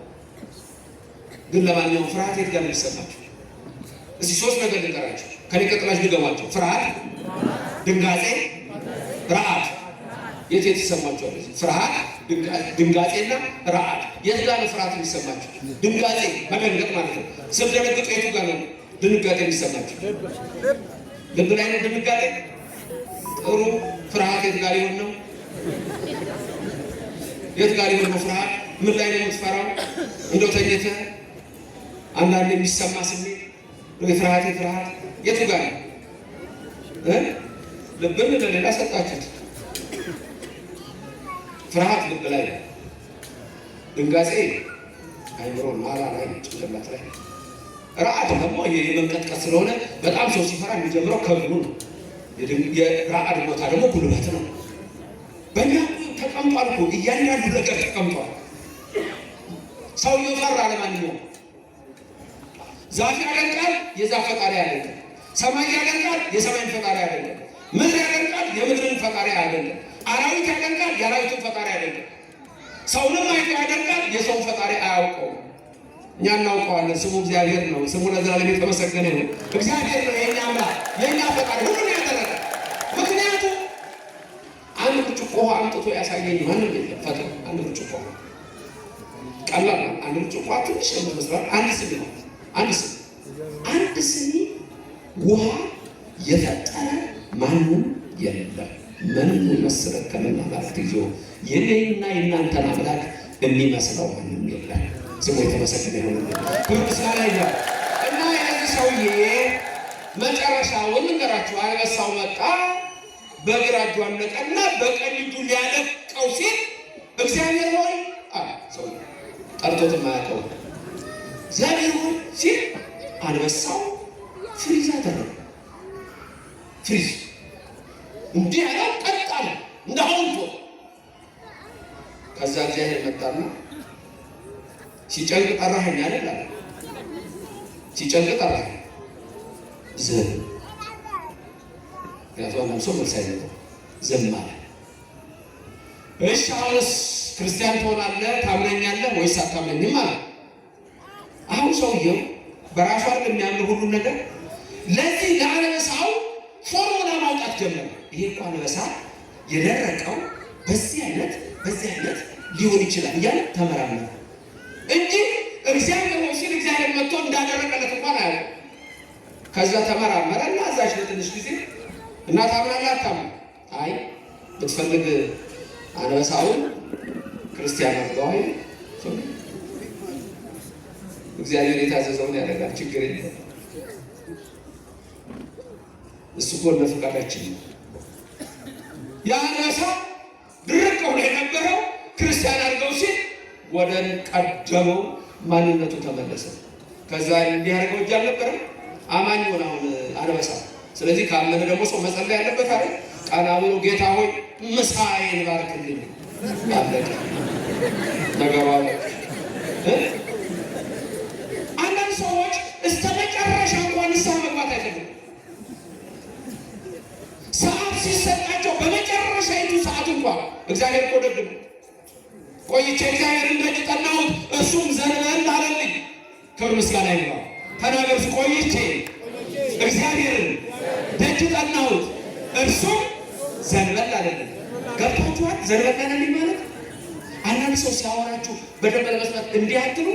ግን ለማንኛውም ፍርሃት የት ጋር የሚሰማችሁ? እዚህ ሶስት ነገር ልንገራችሁ፣ ከኔ ቀጥላችሁ ድገሟቸው። ፍርሃት፣ ድንጋጤ፣ ረዓድ። የት ይሰማችኋል? ፍርሃት፣ ድንጋጤና ረዓድ። የት ጋር ነው ፍርሃት የሚሰማችሁ? ድንጋጤ መደንገጥ ማለት ነው። ስትደነግጡ የቱ ጋር ነው ድንጋጤ የሚሰማችሁ? ልብ ላይ ነው ድንጋጤ። ጥሩ። ፍርሃት የት ጋር ሊሆን ነው? የት ጋር ሊሆን ነው ፍርሃት? ምን ላይ ነው የምትፈራው? እንደው ተኝተህ አንዳንድ የሚሰማ ስሜት ፍርሃት የቱ ጋር ነው? ልብን ለሌላ ሰጣችሁት። ፍርሃት ልብ ላይ ነው። ድንጋጤ አይምሮ ማላ ላይ ጭንቅላት ላይ። ረዓድ ደግሞ የመንቀጥቀጥ ስለሆነ በጣም ሰው ሲፈራ የሚጀምረው ከብሉ ነው። የረዓድ ቦታ ደግሞ ጉልበት ነው። በእኛ ተቀምጧል እኮ እያንዳንዱ ነገር ተቀምጧል። ሰውየው ፈራ። ለማንኛውም ዛፍ ያደንቃል፣ የዛፍ ፈጣሪ ያደንቃል። ሰማይ ያደንቃል፣ የሰማይን ፈጣሪ ያደንቃል። ምድር ያደንቃል፣ የምድርን ፈጣሪ ያደንቃል። አራዊት ያደንቃል፣ የአራዊትን ፈጣሪ ያደንቃል። ሰውንም አይቶ ያደንቃል፣ የሰውን ፈጣሪ አያውቀውም። እኛ እናውቀዋለን። ስሙ እግዚአብሔር ነው። ስሙ ለዘላለም የተመሰገነ ነው። እግዚአብሔር ነው የእኛ አምላክ፣ የእኛ ፈጣሪ ሁሉን ያደረገ። ምክንያቱም አንድ ብርጭቆ ውሃ አምጥቶ ያሳየኝ ማንም የለም። ፈጥሮ አንድ ብርጭቆ ቀላል ነው። አንድ ብርጭቆ ትንሽ የምትመስለው አንድ ስኒ ውሃ የፈጠረ ማንም የለም። ምንም ይመስል ከመናገራት ይዞ የኔና የእናንተን አምላክ የሚመስለው ማንም የለም። ስሙ የተመሰገነ ይሁን። ክርስቲያን ላይ እና የዚህ ሰውዬ መጨረሻውን ንገራችሁ። አንበሳው መጣ፣ በግራ እጁ አነቀና በቀኝ እጁ ሊያነቀው ሲል እግዚአብሔር ሆይ ሰው ጠርቶት የማያውቀው እግዚአብሔር ሆይ ሲል አንበሳው ፍሪዝ አደረገ። ፍሪዝ እንዲህ ያለው ቀጥ አለ እንዳሁንቶ። ከዛ እግዚአብሔር መጣና ሲጨንቅ ጠራኸኝ አይደል አለ። ሲጨንቅ ጠራኸኝ ዝም። ያቷን ሰው መልስ አይሰጥም፣ ዝም አለ። እሺ አሁንስ ክርስቲያን ትሆናለህ ታምነኛለህ ወይስ አታምነኝም አለ። አሁን ሰውየው በራሱ አይደል የሚያምነው ሁሉን ነገር። ለዚህ ለአንበሳው ፎርሙላ ማውጣት ጀመረ። ይሄ እኮ አንበሳ የደረቀው በዚህ አይነት ሊሆን ይችላል እያለ ተመራመረ እንጂ እግዚአብሔር ነው ሲል እግዚአብሔር መጥቶ እንዳደረቀለት እንኳን አያውቅም። ከዛ ተመራመረ እና እዛች ለትንሽ ጊዜ እና ታምናለህ አታምንም? አይ ብትፈልግ አንበሳውን ክርስቲያን አድርገዋል። እግዚአብሔር የታዘዘውን ያደርጋል፣ ችግር የለም። እሱ እኮ ለፍቃዳችን ነው። የአንበሳ ድርቅ ብሎ የነበረው ክርስቲያን አድርገው ሲል ወደ ቀደመው ማንነቱ ተመለሰ። ከዛ እንዲያደርገው እጅ አልነበረም አማኝ ሆነ አሁን አንበሳ። ስለዚህ ካመነ ደግሞ ሰው መጸለይ ያለበት አይደል? ቀና ብሎ ጌታ ሆይ ምሳዬን ባርክልኝ። ያለቀ ነገሩ አንዳንድ ሰዎች እስከ መጨረሻ እንኳን ንስሐ መግባት አይፈልጉም። ሰዓት ሲሰጣቸው በመጨረሻይቱ ሰዓት እንኳን እግዚአብሔር እኮ ደግ ነው። ቆይቼ እግዚአብሔርን ደጅ ጠናሁት እሱም ዘንበል አለልኝ። ክብር ምስጋና ይግባው። ተናገር። ቆይቼ እግዚአብሔርን ደጅ ጠናሁት እርሱም ዘንበል አለልኝ። ገብታችኋል? ዘንበል አለልኝ ማለት አንዳንድ ሰው ሲያወራችሁ በደንብ ለመስማት እንዲህ አትሉ።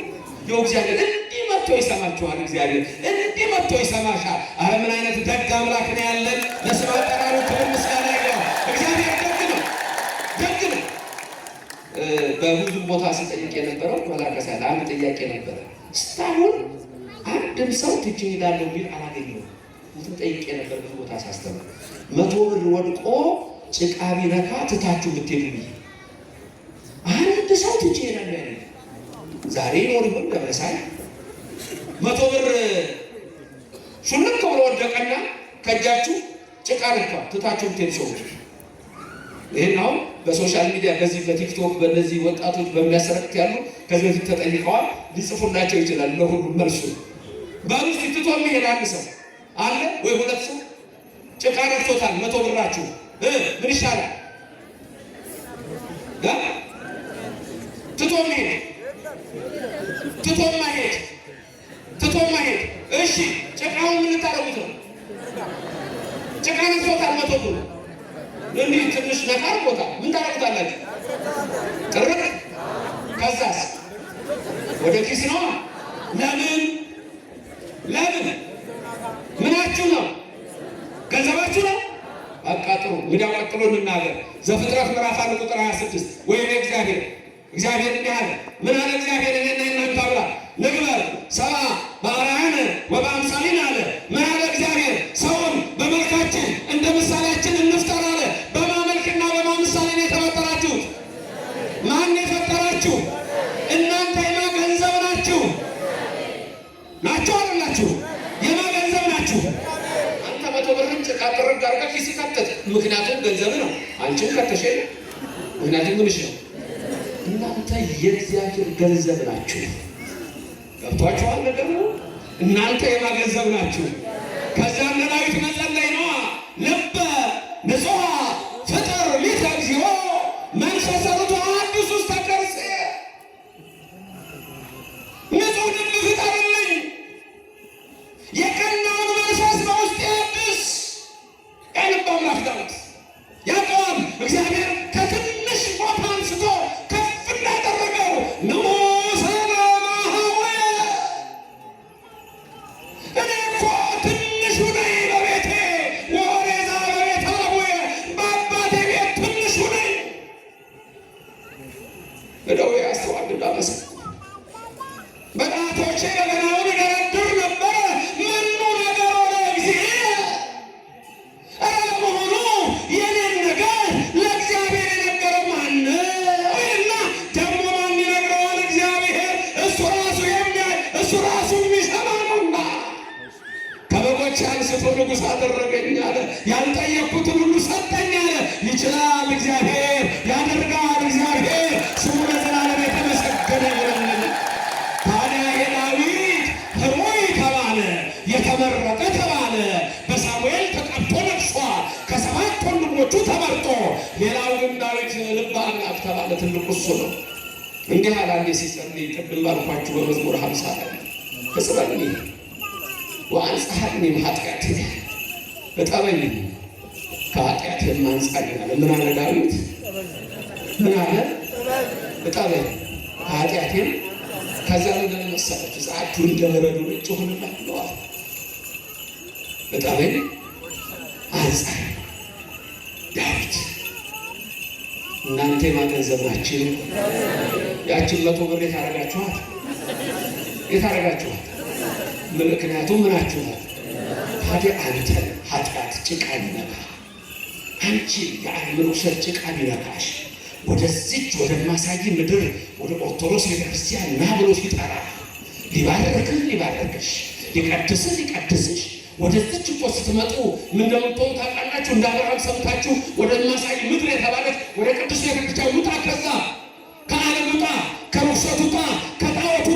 ይኸው እግዚአብሔር እንዲህ መጥቶ ይሰማችኋል። እግዚአብሔር እንዲህ መጥቶ ይሰማሻል። አረ ምን አይነት ደግ አምላክ ነው ያለን! ለስሙ አጠራሩ ክብር ምስጋና ይግባው። እግዚአብሔር ደግ ነው፣ ደግ ነው። በብዙ ቦታ ስጠይቅ የነበረው መላከሳል አንድ ጥያቄ ነበረ። እስካሁን አንድም ሰው ትቼ እሄዳለሁ የሚል አላገኘሁም። እንትን ጠይቄ ነበር ብዙ ቦታ ሳስተምር 100 ብር ወድቆ ጭቃ ቢነካ ትታችሁ ብትሄዱ ብዬ አንድ ሰው ትቼ እሄዳለሁ ያለ ዛሬ ኖር ይሆን ደረሳይ 100 ብር ሹልክ ብሎ ወደቀና ከእጃችሁ ጭቃ ነካ ትታችሁ ብትሄዱ ሰዎች ይሄን አሁን በሶሻል ሚዲያ በዚህ በቲክቶክ በእነዚህ ወጣቶች በሚያሰረክት ያሉ ከዚህ በፊት ተጠይቀዋል። ሊጽፉላቸው ይችላል። ለሁሉም መልሱ በሩስ ትቶ የሚሄድ አንድ ሰው አለ ወይ ሁለት ሰው ጭቃ ነክቶታል። 100 ብራችሁ ምን ይሻላል? ትቶ የሚሄድ ትቶ ማሄድ። እሺ ጭቃውን ምን ታረጉት ነው? ጭቃ ነክቶታል 100 ብር እንዲህ ትንሽ ነካር ቦታ ምን ታረጉታላችሁ? ጥርቅ። ከዛስ ወደ ኪስ ነው። ለምን ምናችሁ ነው? ገንዘባችሁ ነው። አቃጥሩ። እንግዲያው ቀጥሎ እንናገር። ዘፍጥረት ምዕራፍ 1 ቁጥር 26 ወይም እግዚአብሔር እንዲህ አለ። ምን አለ እግዚአብሔር? እኔና እናንተ አብራ ንግበር ሰብአ በአርአያነ ወበአምሳሊነ አለ። ምን አለ እግዚአብሔር? ሰውን በመልካችን እንደ ምሳሌያችን እንፍጠር አለ። በማመልክና በማምሳሌ ነው የተፈጠራችሁት። ማን የፈጠራችሁ? እናንተ የማ ገንዘብ ናችሁ አይደላችሁ? የማ ገንዘብ ናችሁ? አንተ 100 ብርን ጭቃ ጥርግ አድርገህ ኪስ ከተት። ምክንያቱም ገንዘብ ነው። አንቺም ከተሽ ምክንያቱም ምንሽ ነው? እናንተ የእግዚአብሔር ገንዘብ ናችሁ። ገብቷችኋል ነገሩ? እናንተ የማ ገንዘብ ናችሁ? ከዛም ለዳዊት መጸለይ ነዋ። ልበ ንጹሐ ፍጥር ሊተ እግዚኦ መንፈሰ ርቱዐ አድስ ውስተ ከርሥየ። ንጹሕ ልብ ፍጠርልኝ፣ የቀናውን መንፈስ በውስጤ አድስ። የልብ አምላክ ዳዊት ያውቀዋል። እግዚአብሔር ከትንሽ ቦታ አንስቶ ከፍ እንዳደረገው ንዑሰ በማኅበየ። እኔ እኮ ትንሹ ነኝ በቤቴ ወሬዛ በቤተ አቡየ። በአባቴ ቤት ትንሹ ነኝ። እደዌ ያስተዋልድ አመሰግናለሁ። በጣቶቼ በገናውን እደረድር ነበረ። ምኑ ነገሮ ለእግዚእ። ኧረ ለመሆኑ የኔን ነገር ለእግዚአብሔር የነገረው ማን ነው? እና ደግሞ ማን ይነግረዋል? እግዚአብሔር እሱ ራሱ የሚያይ እሱ ራሱ የሚሰማ ነውና። ከበጎች አንስቶ ንጉሥ አደረገኝ አለ። ያልጠየቅኩትን ሁሉ ሰጠኝ አለ። ይችላል እግዚአብሔር፣ ያደርጋል እግዚአብሔር። ስሙ ለዘላለም የተመሰገነ ይሁን። ታዲያ የዳዊት ሕሩይ ተባለ፣ የተመረጠ ተባለ። በሳሙኤል ተቀብቶ ነግሷል፣ ከ7 ወንድሞቹ ተመርጦ። ሌላው ግን ዳዊት ልበ አምላክ ተባለ። ትልቁ እሱ ነው። እንዲህ አለ አንዴ ሲጸልይ፣ ቅድም ባልኳችሁ በመዝሙር 50 ላይ እጽበኒ ወአንጽሐኒ እምኃጢአትየ፣ እጠበኝ ከኃጢአቴ አንጻኝ አለ። ምን አለ ዳዊት? ምን አለ? እጠበኝ ከኃጢአቴም። ከዛ ምን መሰላችሁ? ጸአችሁ እንደ በረዶ ነጭ ሆነላችኋል። እጠበኝ አንጻኝ። ዳዊት እናንተ የማ ገንዘብ ናችሁ? ያችን 100 ብር የታረጋችኋት? ምክንያቱም ምናችኋት? ታዲያ አንተ ኃጢአት ጭቃ ቢነካ፣ አንቺ የአእምሮ ሰር ጭቃ ቢነካሽ ወደዚች ወደማሳይ ምድር ወደ ኦርቶዶክስ ቤተክርስቲያን ና ብሎ ሲጠራ ሊባርክሽ ሊቀድስሽ ወደዚች እኮ ስትመጡ ምን እንደምትሆኑ ታውቃላችሁ? እንደ አብርሃም ሰምታችሁ ወደማሳይ ምድር የተባለች ወደ ቅዱስ ቤተክርስቲያን ውጣ፣ ከዛ ከዓለም ውጣ፣ ከርኩሰት ውጣ፣ ከጣዖት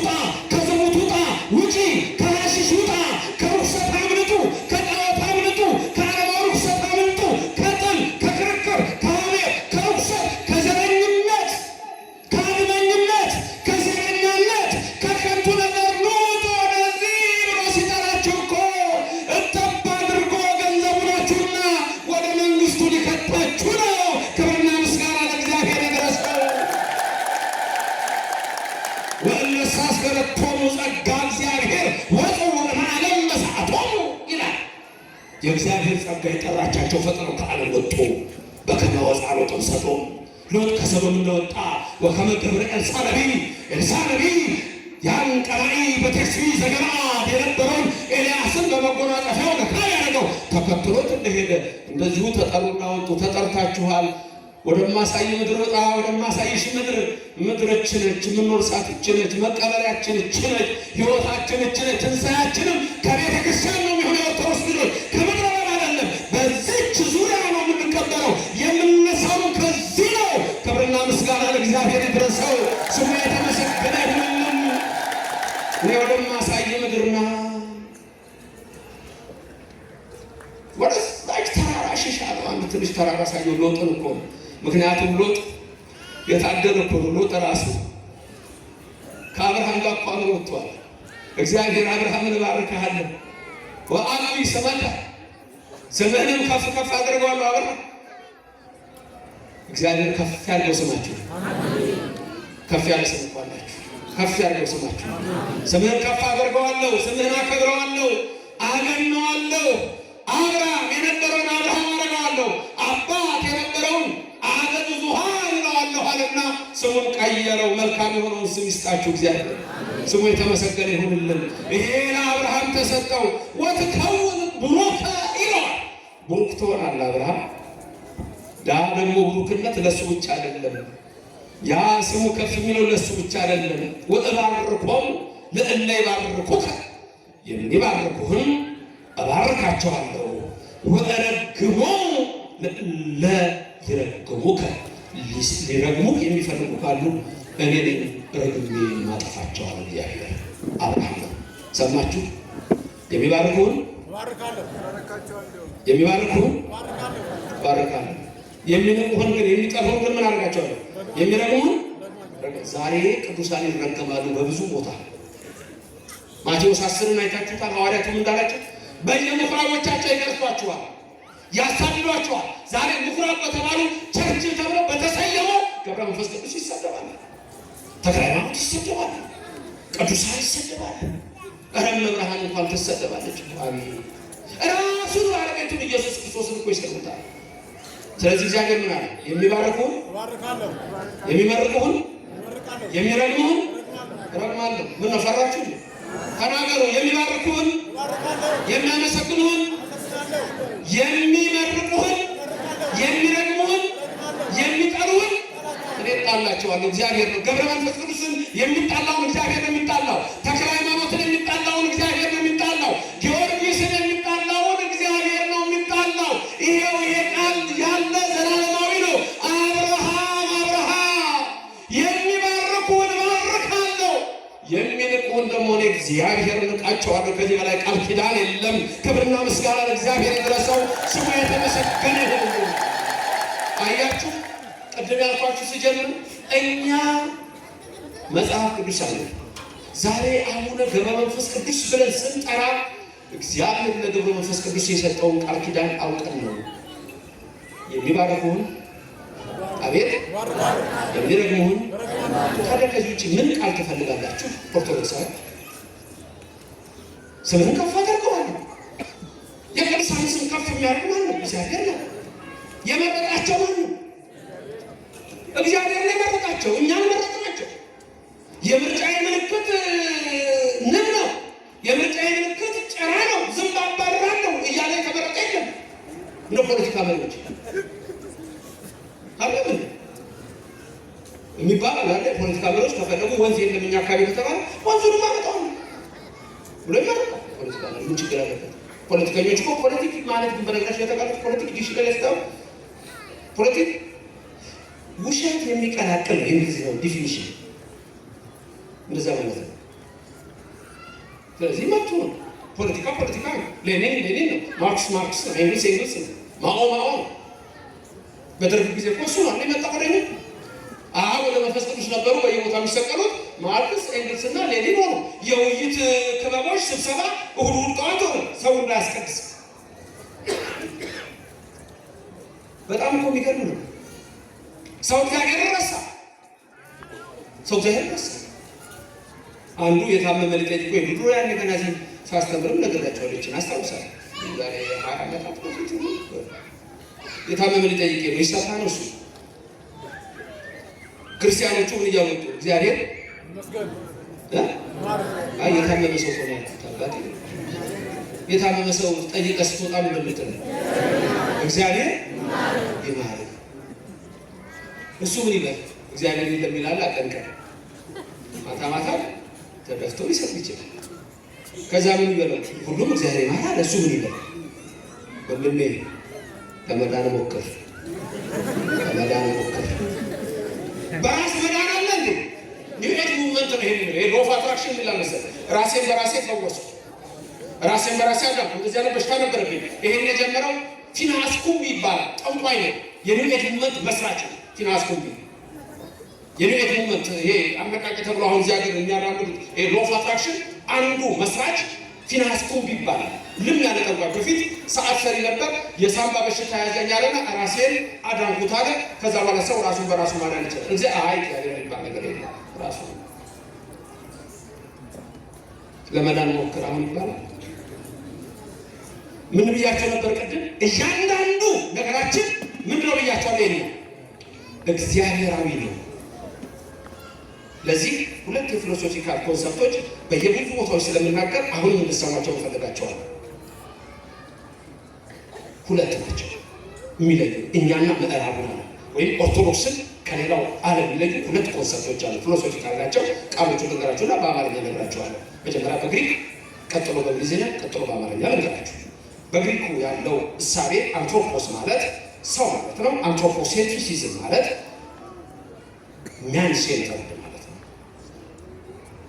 የእግዚአብሔር ጸጋ የጠራቻቸው ፈጥነው ከዓለም ወጡ። በከመ ወፅአ ሎጥ እምሰዶም ሎጥ ከሰዶም እንደወጣ ወከመ ገብረ ኤልሳዕ ነቢይ ያን ቀራኢ በቴስቢ ዘገለዓድ የነበረውን ኤልያስን በመጎናጸፊያው ነካ ያደረገው ተከትሎት እንደሄደ እንደዚሁ ተጠሩና ወጡ። ተጠርታችኋል፣ ወደማሳይ ምድር ወጣ፣ ወደማሳይሽ ምድራችን ነች፣ የምንወርሳት እች ነች፣ መቀበሪያችን እች ነች፣ ሕይወታችን እች ነች። ትንሣኤያችንም ከቤተ ክርስቲያን ነው የሚሆነው። ኦርቶዶክስ ልጆች ከምድረ በዳ አይደለም፣ በዚች ዙሪያ ነው የምንቀበለው። የምንነሳው ከዚህ ነው። ክብርና ምስጋና ለእግዚአብሔር ይድረሰው፣ ስሙ የተመሰገነ ይሁን። እኔ ወደማሳይ ምድርና ወደዛች ተራራ እሸሻለሁ። አንድ ትንሽ ተራራ ሳየው ሎጥን እኮ ነው። ምክንያቱም ሎጥ የታደለ እኮ ነው። ሎጥ ራሱ ከአብርሃም ጋር እኮ አብሮ ወጥቷል። እግዚአብሔር አብርሃምን እባርክሃለሁ ወአዕቢ ስመከ ስምህንም ከፍ ከፍ አድርገዋለሁ። አብርሃም እግዚአብሔር ከፍ ያለው ስማችሁ ከፍ ያለ ስም እኮ አላችሁ። ከፍ ያለው ስማችሁ ስምህን ከፍ አድርገዋለሁ፣ ስምህን አከብረዋለሁ፣ አገኘዋለሁ። አብርሃም የነበረውን አብርሃም አደርገዋለሁ፣ አባት የነበረውን አገ ብዙኃን እለዋለሁ አለና ስሙን ቀየረው። መልካም የሆነውን ስም ይስጣችሁ እግዚአብሔር፣ ስሙ የተመሰገነ ይሁንልን። ይሄ ለአብርሃም ተሰጠው። ወትከውን ቡሩከ ይለዋል። ቡሩክ ትሆናለህ አብርሃም። ዳ ደግሞ ቡሩክነት ለእሱ ብቻ አይደለም። ያ ስሙ ከፍ የሚለው ለእሱ ብቻ አይደለም። ወእባርኮሙ ለእለ ይባርኩከ የሚባርኩህን እባርካቸዋለሁ፣ ወእረግሞሙ ለእለ ይረግሙከ ሊረግሙህ የሚፈልጉ ካሉ እኔ ነኝ ረግሜ ማጠፋቸዋለሁ። እግዚአብሔር አብርሃም ነው። ሰማችሁ? የሚባርኩህን ባርካለሁ፣ የሚንቁህን ግን የሚጠሉህን ግን ምን አደርጋቸዋለሁ? የሚረግሙህን ዛሬ ቅዱሳን ይረገማሉ በብዙ ቦታ። ማቴዎስ 10ን አይታችሁታል። ሐዋርያቱም እንዳላቸው በየምኩራቦቻቸው ይገርፏችኋል፣ ያሳድዷችኋል። ዛሬ ምኩራብ በተባሉ ቸርች ተብለው በተሰየመው ገብረ መንፈስ ቅዱስ ይሰደባል፣ ተክለ ሃይማኖት ይሰደባል፣ ቅዱሳን ይሰደባል። መብርሃን እንኳን ትሰደባለች። ራሱን ባለቤቱን ኢየሱስ ክርስቶስን እኮ ይሰድቡታል። ስለዚህ እግዚአብሔር ምን አለ? የሚባርኩህን የሚመርቁህን የሚረግሙህን እረግማለሁ። ምን ነው ፈራችሁ? ተናገሩ። የሚባርኩህን የሚያመሰግኑህን የሚመርቁህን የሚረግሙህን የሚጠሉህን እኔ እጣላቸዋለሁ። እግዚአብሔር ነው። ገብረ መንፈስ ቅዱስን የሚጣላውን እግዚአብሔር ነው የሚጣላው። ተክለ ሃይማኖትን የሚጣላውን እግዚአብሔር ነው የሚጣላው። ጊዮርጊስን የሚጣላውን እግዚአብሔር ነው የሚጣላው። ይሄው ይሄ ቃል ያለ ዘላለማዊ ነው። አብርሃም የሚባርኩህን እባርካለሁ፣ የሚንቁህን ደግሞ እኔ እግዚአብሔር ንቃቸዋለሁ። ከዚህ በላይ ቃል ኪዳን የለም። ክብርና ምስጋና ለእግዚአብሔር ይድረሰው፣ ስሙ የተመሰገነ ይሁን። አያችሁ፣ ቅድም ያልኳችሁ ስጀምር እኛ መጽሐፍ ቅዱስ አለ። ዛሬ አቡነ ገብረ መንፈስ ቅዱስ ብለን ስንጠራ እግዚአብሔር ለገብረ መንፈስ ቅዱስ የሰጠውን ቃል ኪዳን አውቀን ነው። የሚባርኩህን አቤት የሚረግሙህን። ታዲያ ከዚህ ውጭ ምን ቃል ትፈልጋላችሁ? ኦርቶዶክሳዊ ስምህን ከፍ አድርገዋለሁ። የቅዱሳን ስም ከፍ የሚያደርግ ማን ነው? እግዚአብሔር ነው። የመረጣቸው ማን ነው? እግዚአብሔር ነው የመረጣቸው። እኛን መረጥናቸው። የምርጫዬ ምልክት ንብ ነው። የምርጫዬ ምልክት ጭራ ነው። ዝም አባርራለሁ እያለ የተመረጠ የለም። እንደ ፖለቲካ መሪዎች አለምን የሚባል አለ። ፖለቲካ መሪዎች ከፈለጉ ወንዝ የለም እኛ አካባቢ ከተባለ ወንዙን ማመጣው ብሎ ይመረጣል። ፖለቲካ መሪ ምን ችግር አለበት? ፖለቲከኞች እኮ ፖለቲክ ማለት ግን በነገራችን የተቃሉት ፖለቲክ ዲሽቀል ያስታው ፖለቲክ ውሸት የሚቀላቅል ነው። የእንግሊዝኛው ዲፊኒሽን እንደዛ ማለት ነው። ስለዚህ መጥቶ ነው ፖለቲካ ነው። ሌኒን ነው፣ ማርክስ ነው፣ ኤንግልስ ነው፣ ማኦ ነው። በደርግ ጊዜ እኮ እሱ ነው የመጣ ወደኛ። ወደ መንፈስ ቅዱስ ነበሩ በየቦታ የሚሰቀሉት ማርክስ ኤንግልስ እና ሌኒን ሆኑ። የውይይት ክበቦች ስብሰባ እሁድ ጠዋት ሆነ ሰው እንዳያስቀድስ። በጣም እኮ የሚገርም ነው። ሰው እግዚአብሔር ረሳ። አንዱ የታመመ ሊጠይቅ ወይ ድሮ ያን ገና ሳስተምርም ነገራቸዋለችን አስታውሳለሁ። ዛሬ 20 ዓመታት በፊት የታመመ ሊጠይቅ ነው ይሳታ ነው እሱ። ክርስቲያኖቹ ምን እያወጡ እግዚአብሔር የታመመ ሰው ሆነ ያልኩት የታመመ ሰው ጠይቀህ ስትወጣ ምን እንደምትል እግዚአብሔር ይማር። እሱ ምን ይበል እግዚአብሔር እንደሚላል አቀንቀን ማታ ማታ ተደፍቶ ሊሰጥ ይችላል። ከዛ ምን ይበል ሁሉም እግዚአብሔር ይማር። እሱ ምን ይበል ወንድሜ ለመዳን ሞክር፣ ለመዳን ሞክር። በራስ መዳን አለ እንዴ? ኒውኤጅ ሙቭመንት ነው ይሄ ሎ ኦፍ አትራክሽን ይላል መሰለህ። ራሴን በራሴ ፈወስኩ፣ ራሴን በራሴ አዳንኩ። እንደዚህ አይነት በሽታ ነበረብኝ። ይሄን የጀመረው ፊንሃስ ኩምቢ ይባላል። ጠንቋይ ነው። የኒውኤጅ ሙቭመንት መስራች ነው ፊንሃስ ኩምቢ። የኒውኤጅ ሙቭመንት ይሄ አመቃቂ ተብሎ አሁን እዚህ ሀገር የሚያራምዱት ይሄ ሎ ኦፍ አትራክሽን አንዱ መስራች ፊንሃስ ኩምቢ ይባላል። ልም ያለ ጠንቋይ በፊት ሰዓት ሰሪ ነበር። የሳምባ በሽታ ያዘኝ አለና ራሴን አዳንኩት አለ። ከዛ በኋላ ሰው ራሱን በራሱ ማዳን ይችላል። እዚህ አይ እግዚአብሔር የሚባል ነገር የለም። ራሱ ለመዳን ሞክር አሁን ይባላል። ምን ብያቸው ነበር ቅድም? እያንዳንዱ ነገራችን ምንድን ነው ብያቸዋለሁ? ይሄ እግዚአብሔራዊ ነው። ለዚህ ሁለት የፊሎሶፊካል ኮንሰፕቶች በየብዙ ቦታዎች ስለምናገር አሁን እንድሰማቸው እንፈልጋቸዋለን። ሁለት ናቸው የሚለዩ እኛና ምዕራቡ ነው ወይም ኦርቶዶክስን ከሌላው ዓለም የሚለዩ ሁለት ኮንሰፕቶች አሉ። ፊሎሶፊካል ናቸው። ቃሎቹን ልንገራቸውና በአማርኛ እነግራቸዋለሁ። መጀመሪያ በግሪክ ቀጥሎ በእንግሊዝኛ ቀጥሎ በአማርኛ ልንገራቸው። በግሪኩ ያለው እሳቤ አንትሮፖስ ማለት ሰው ማለት ነው። አንትሮፖሴንትሪሲዝም ማለት ማን ሴንተርድ ማለት ነው።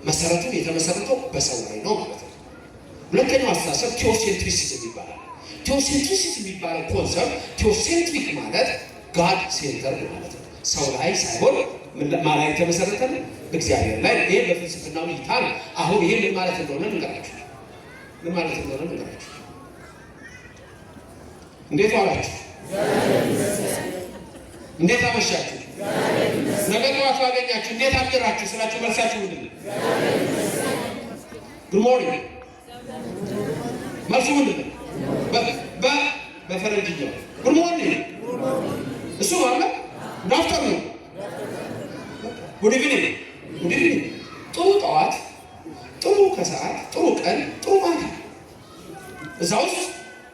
መሰረቱ የተመሰረተው በሰው ላይ ነው ማለት ነው። ሁለተኛው አስተሳሰብ ቴዎሴንትሪሲዝም ይባላል። ቴዎሴንትሪሲዝም የሚባለው ኮንሰፕት ቴዎሴንትሪክ ማለት ጋድ ሴንተርድ ማለት ነው። ሰው ላይ ሳይሆን ማን ላይ የተመሰረተ ነው? እግዚአብሔር ላይ። ይሄ በፍልስፍናው እይታ ነው። አሁን ይሄ ምን ማለት እንደሆነ ልንገራችሁ። ምን ማለት እንደሆነ ልንገራችሁ። እንዴት ዋላችሁ? እንዴት አመሻችሁ? ነገ ጠዋት ባገኛችሁ እንዴት አደራችሁ ስላችሁ መልሳችሁ ምንድን ነው? ጉድ ሞርኒንግ። መልሱ ምንድን ነው? በፈረንጅኛ ጉድ ሞርኒንግ እሱ ማለት ጉድ አፍተርኑን፣ ጉድ ኢቭኒንግ። ጉድ ኢቭኒንግ ጥሩ ጠዋት፣ ጥሩ ከሰዓት፣ ጥሩ ቀን፣ ጥሩ ማታ። እዛ ውስጥ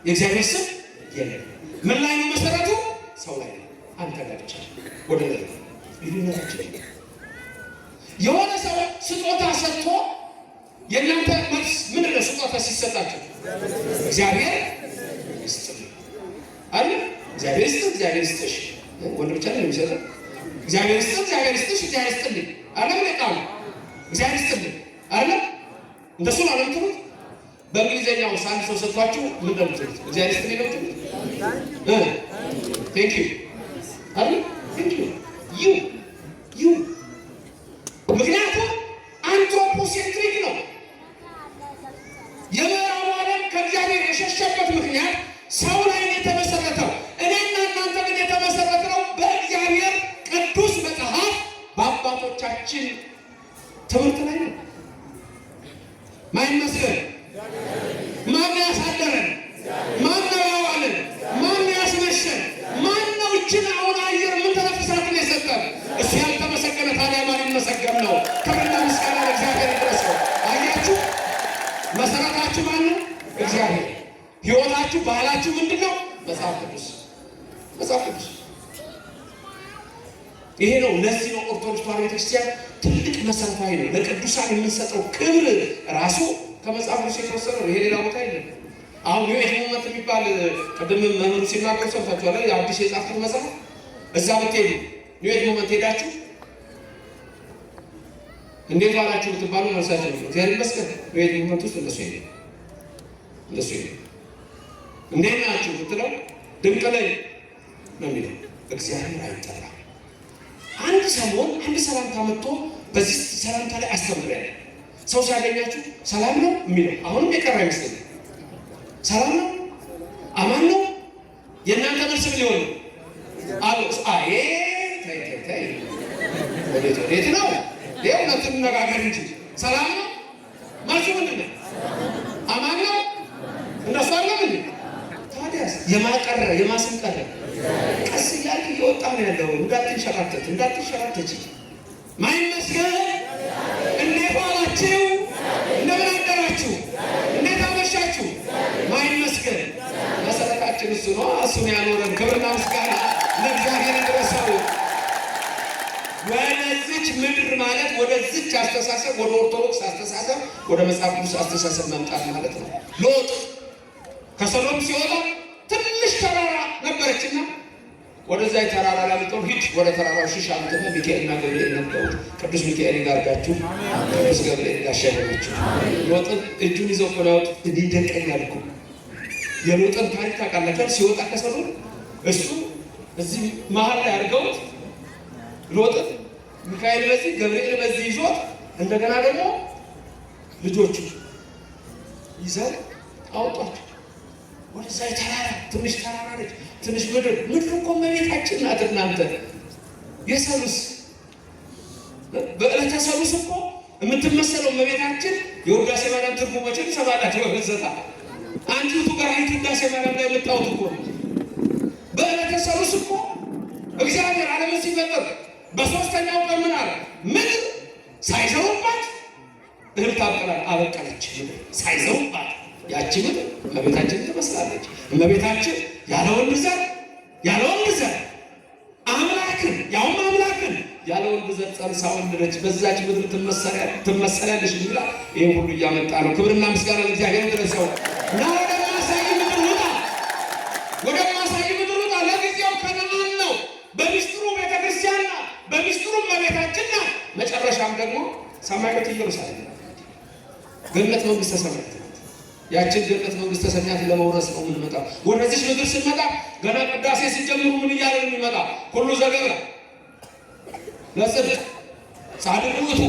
የእግዚአብሔር ስም የለም። ምን ላይ ነው መሰረቱ? ሰው ላይ ነው። አንተ ላይ ብቻ ወደ ላይ ልዩነታችን። የሆነ ሰው ስጦታ ሰጥቶ የእናንተ መልስ ምንድን ነው? ስጦታ ሲሰጣቸው እግዚአብሔር ይስጥልኝ አለ። እግዚአብሔር ይስጥ፣ እግዚአብሔር ይስጥሽ። ወንድ ብቻ ነው የሚሰጠው። እግዚአብሔር ይስጥ፣ እግዚአብሔር ይስጥሽ፣ እግዚአብሔር ይስጥልኝ አለ። ለቃሉ እግዚአብሔር ይስጥልኝ አለ። እንደሱ ነው አለምትሉት። በእንግሊዘኛው አንድ ሰው ሰጥቷችሁ ምን እንደምትሉት? እግዚአብሔር ይስጥልኝ ነው የምትሉት? ቴንክ ዩ አለ። ቴንክ ዩ ዩ ምክንያቱም አንትሮፖሴንትሪክ ነው። የምዕራቡ ዓለም ከእግዚአብሔር የሸሸበት ምክንያት ሰው ላይ ነው የተመሰረተው። እኔና እናንተ ግን የተመሰረተው በእግዚአብሔር ቅዱስ መጽሐፍ በአባቶቻችን ትምህርት ላይ ነው። ማን መስለን? ማን ያሳደረን? ማን ያዋለን? ማን ያስመሸን? ማን ነው እችን አሁን አየር ምን ተነፍሳትን የሰጠን? እሱ ያልተመሰገነ ታዲያ ማን ይመሰገን ነው? ክብርና ምስጋና ለእግዚአብሔር ይድረሰው። አያችሁ፣ መሰረታችሁ ማን ነው? እግዚአብሔር። ህይወታችሁ፣ ባህላችሁ ምንድን ነው? መጽሐፍ ቅዱስ። መጽሐፍ ቅዱስ ይሄ ነው። ለዚህ ነው ኦርቶዶክስ ተዋሕዶ ቤተክርስቲያን ትልቅ መሰረታዊ ነው። ለቅዱሳን የምንሰጠው ክብር ራሱ ከመጽሐፍ ቅዱስ የተወሰነ ነው። ይሄ ሌላ ቦታ የለም። አሁን ኒውኤጅ ሙቭመንት የሚባል ቅድም መምህሩ ሲናገሩ ሰምታችኋል። የአዲስ የጻፍኩት መጽሐፍ እዛ ብትሄዱ ኒውኤጅ ሙቭመንት ሄዳችሁ እንዴት ዋላችሁ ብትባሉ መልሳችሁ ነው እግዚአብሔር ይመስገን። ኒውኤጅ ሙቭመንት ውስጥ እንደሱ ይሄ እንደሱ ይሄ እንዴት ናችሁ ብትለው ድንቅ ላይ ነው የሚለው። እግዚአብሔር አይጠራም። አንድ ሰሞን አንድ ሰላምታ መጥቶ በዚህ ሰላምታ ላይ አስተምሬያለሁ። ሰው ሲያገኛችሁ ሰላም ነው የሚለው አሁንም የቀረ አይመስለኝም። ሰላም ነው፣ አማን ነው። የእናንተ መልስ ምን ሊሆን ነው? አሎ አይ ተይ ወዴት ነው? ይኸው እንነጋገር እንጂ ሰላም ነው መልሱ ምንድን ነው? አማን ነው። እነሱ አለም እንዴ? ታዲያስ የማቀረ የማስም ቀረ? ቀስ እያልክ እየወጣ ነው ያለው። እንዳትንሸራተች ማይመስገን። እንዴት ዋላችሁ? እንደምን አደራችሁ? እንዴት አመሻችሁ? ማይመስገን መሰረታችን እሱ ነው። እሱን ያኖረን። ክብርና ምስጋና ለእግዚአብሔር ይድረሰው። ወደዚች ምድር ማለት ወደዚች አስተሳሰብ፣ ወደ ኦርቶዶክስ አስተሳሰብ፣ ወደ መጽሐፍ ቅዱስ አስተሳሰብ መምጣት ማለት ነው። ሎጥ ከሰዶም ሲወጣ ትንሽ ተራራ ነበረችና ወደዛ ተራራ ላምጠው ሂድ፣ ወደ ተራራው ሽሽ አሉትና ሚካኤልና ገብርኤል ነበሩ። ቅዱስ ሚካኤል ጋርዳችሁ፣ ቅዱስ ገብርኤል ጋሻችሁ። ሎጥን እጁን ይዘው ቆላውጥ እንዲደቀኛል እኮ የሎጥን ታሪክ ታውቃላችሁ። ሲወጣ ከሰዶም እሱ እዚህ መሀል ላይ አድርገውት ሎጥን ሚካኤል በዚህ ገብርኤል በዚህ ይዞት እንደገና ደግሞ ልጆቹ ይዘው አወጧቸው። ወደዛ ተራራ ትንሽ ተራራ ነች፣ ትንሽ ምድር እኮ እመቤታችን ናት። እናንተ የሰሉስ በዕለተ ሰሉስ እኮ የምትመሰለው እመቤታችን የውዳሴ ማርያም ትርጉሞችን ሰባላችሁ በገዘታ አንቺቱ ጋር አይቱ ውዳሴ ማርያም ላይ የምታውቁ እኮ በዕለተ ሰሉስ እኮ እግዚአብሔር ዓለምን ሲፈጥር በሶስተኛው ቀን ምን አለ? ምድር ሳይዘሩባት እህል ታበቅላለች። አበቀለች። ሳይዘሩባት ያቺ ምድር እመቤታችን ትመስላለች። እመቤታችን ያለ ወንድ ዘር አምላክን ያውም አምላክን ያለ ወንድ ዘር ጸንሳ ወለደች። በዛች ምድር ትመሰላለች ይላል። ይሄን ሁሉ እያመጣ ነው። ክብርና ምስጋና ለእግዚአብሔር ይድረሰው። እና ወደማሳይ ምድር ውጣ። ለጊዜው ከነዓን ነው። በሚስጥሩ ቤተክርስቲያን ናት። በሚስጥሩ እመቤታችን ናት። መጨረሻም ደግሞ ሰማያዊት ኢየሩሳሌም ናት። ገነት መንግስተ ሰማያት ናት። ያችን ገነት መንግስተ ሰማያት ለመውረስ ነው የምንመጣው። ወደዚህ ምድር ስንመጣ ገና ቅዳሴ ሲጀምሩ ምን እያለ ነው የሚመጣ? ሁሉ ዘገብረ ለጽድቅ ጻድቅ ውእቱ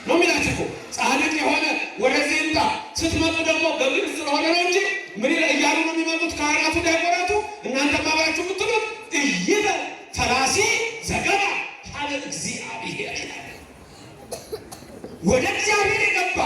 ነው የሚላችሁ እኮ። ጻድቅ የሆነ ወደዚህ ይምጣ። ስትመጡ ደግሞ በግልጽ ስለሆነ ነው እንጂ ምን እያሉ ነው የሚመጡት? ካህናቱ ዲያቆናቱ እናንተ ማባችሁ የምትሉት እይበል ፈላሲ ዘገባ ሀለ እግዚአብሔር። ወደ እግዚአብሔር የገባ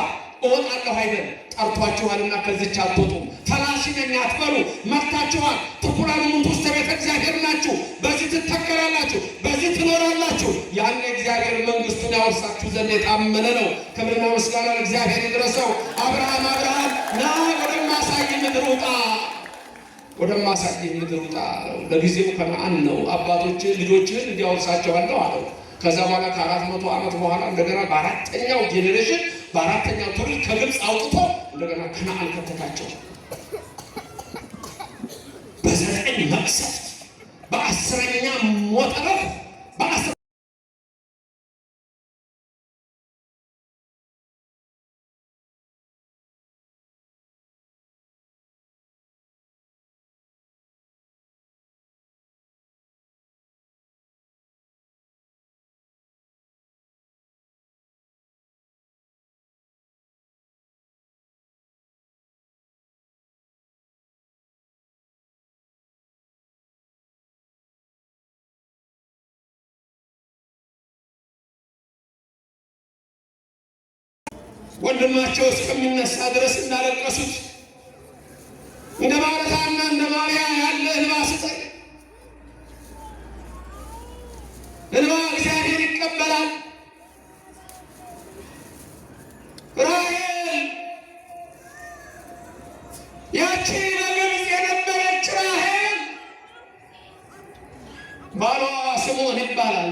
እወጣለሁ አይደል? ጠርቷችኋልና ከዚች አትወጡም። ፈላሲ ነኝ አትበሉ። መርታችኋል። ትኩራን ሙት ውስጥ ቤተ እግዚአብሔር ናችሁ። በዚህ ትተከላላችሁ፣ በዚህ ትኖራላችሁ። ያን የእግዚአብሔር መንግስቱን ያወርሳችሁ ዘንድ የታመነ ነው። ክብርና ምስጋና ለእግዚአብሔር ይድረሰው። አብርሃም ና ወደማሳይ ምድር ውጣ፣ ወደማሳይ ምድር ውጣ። ለጊዜው ከነዓን ነው። አባቶችን ልጆችን እንዲያወርሳቸዋለሁ አለው። ከዛ በኋላ ከ400 ዓመት በኋላ እንደገና በአራተኛው ጄኔሬሽን በአራተኛው ትውልድ ከግብፅ አውጥቶ እንደገና ከነዓን ከተታቸው። በ9 መቅሰፍት በ10ኛ ሞተረፍ ወንድማቸው እስከሚነሳ ድረስ እንዳለቀሱት እንደ ማርታና እንደ ማርያም ያለ እንባ ስጠኝ። እንባ እግዚአብሔር ይቀበላል። ራሔል ያቺ በግብፅ የነበረች ራሔል ባሏ ስምዖን ይባላል።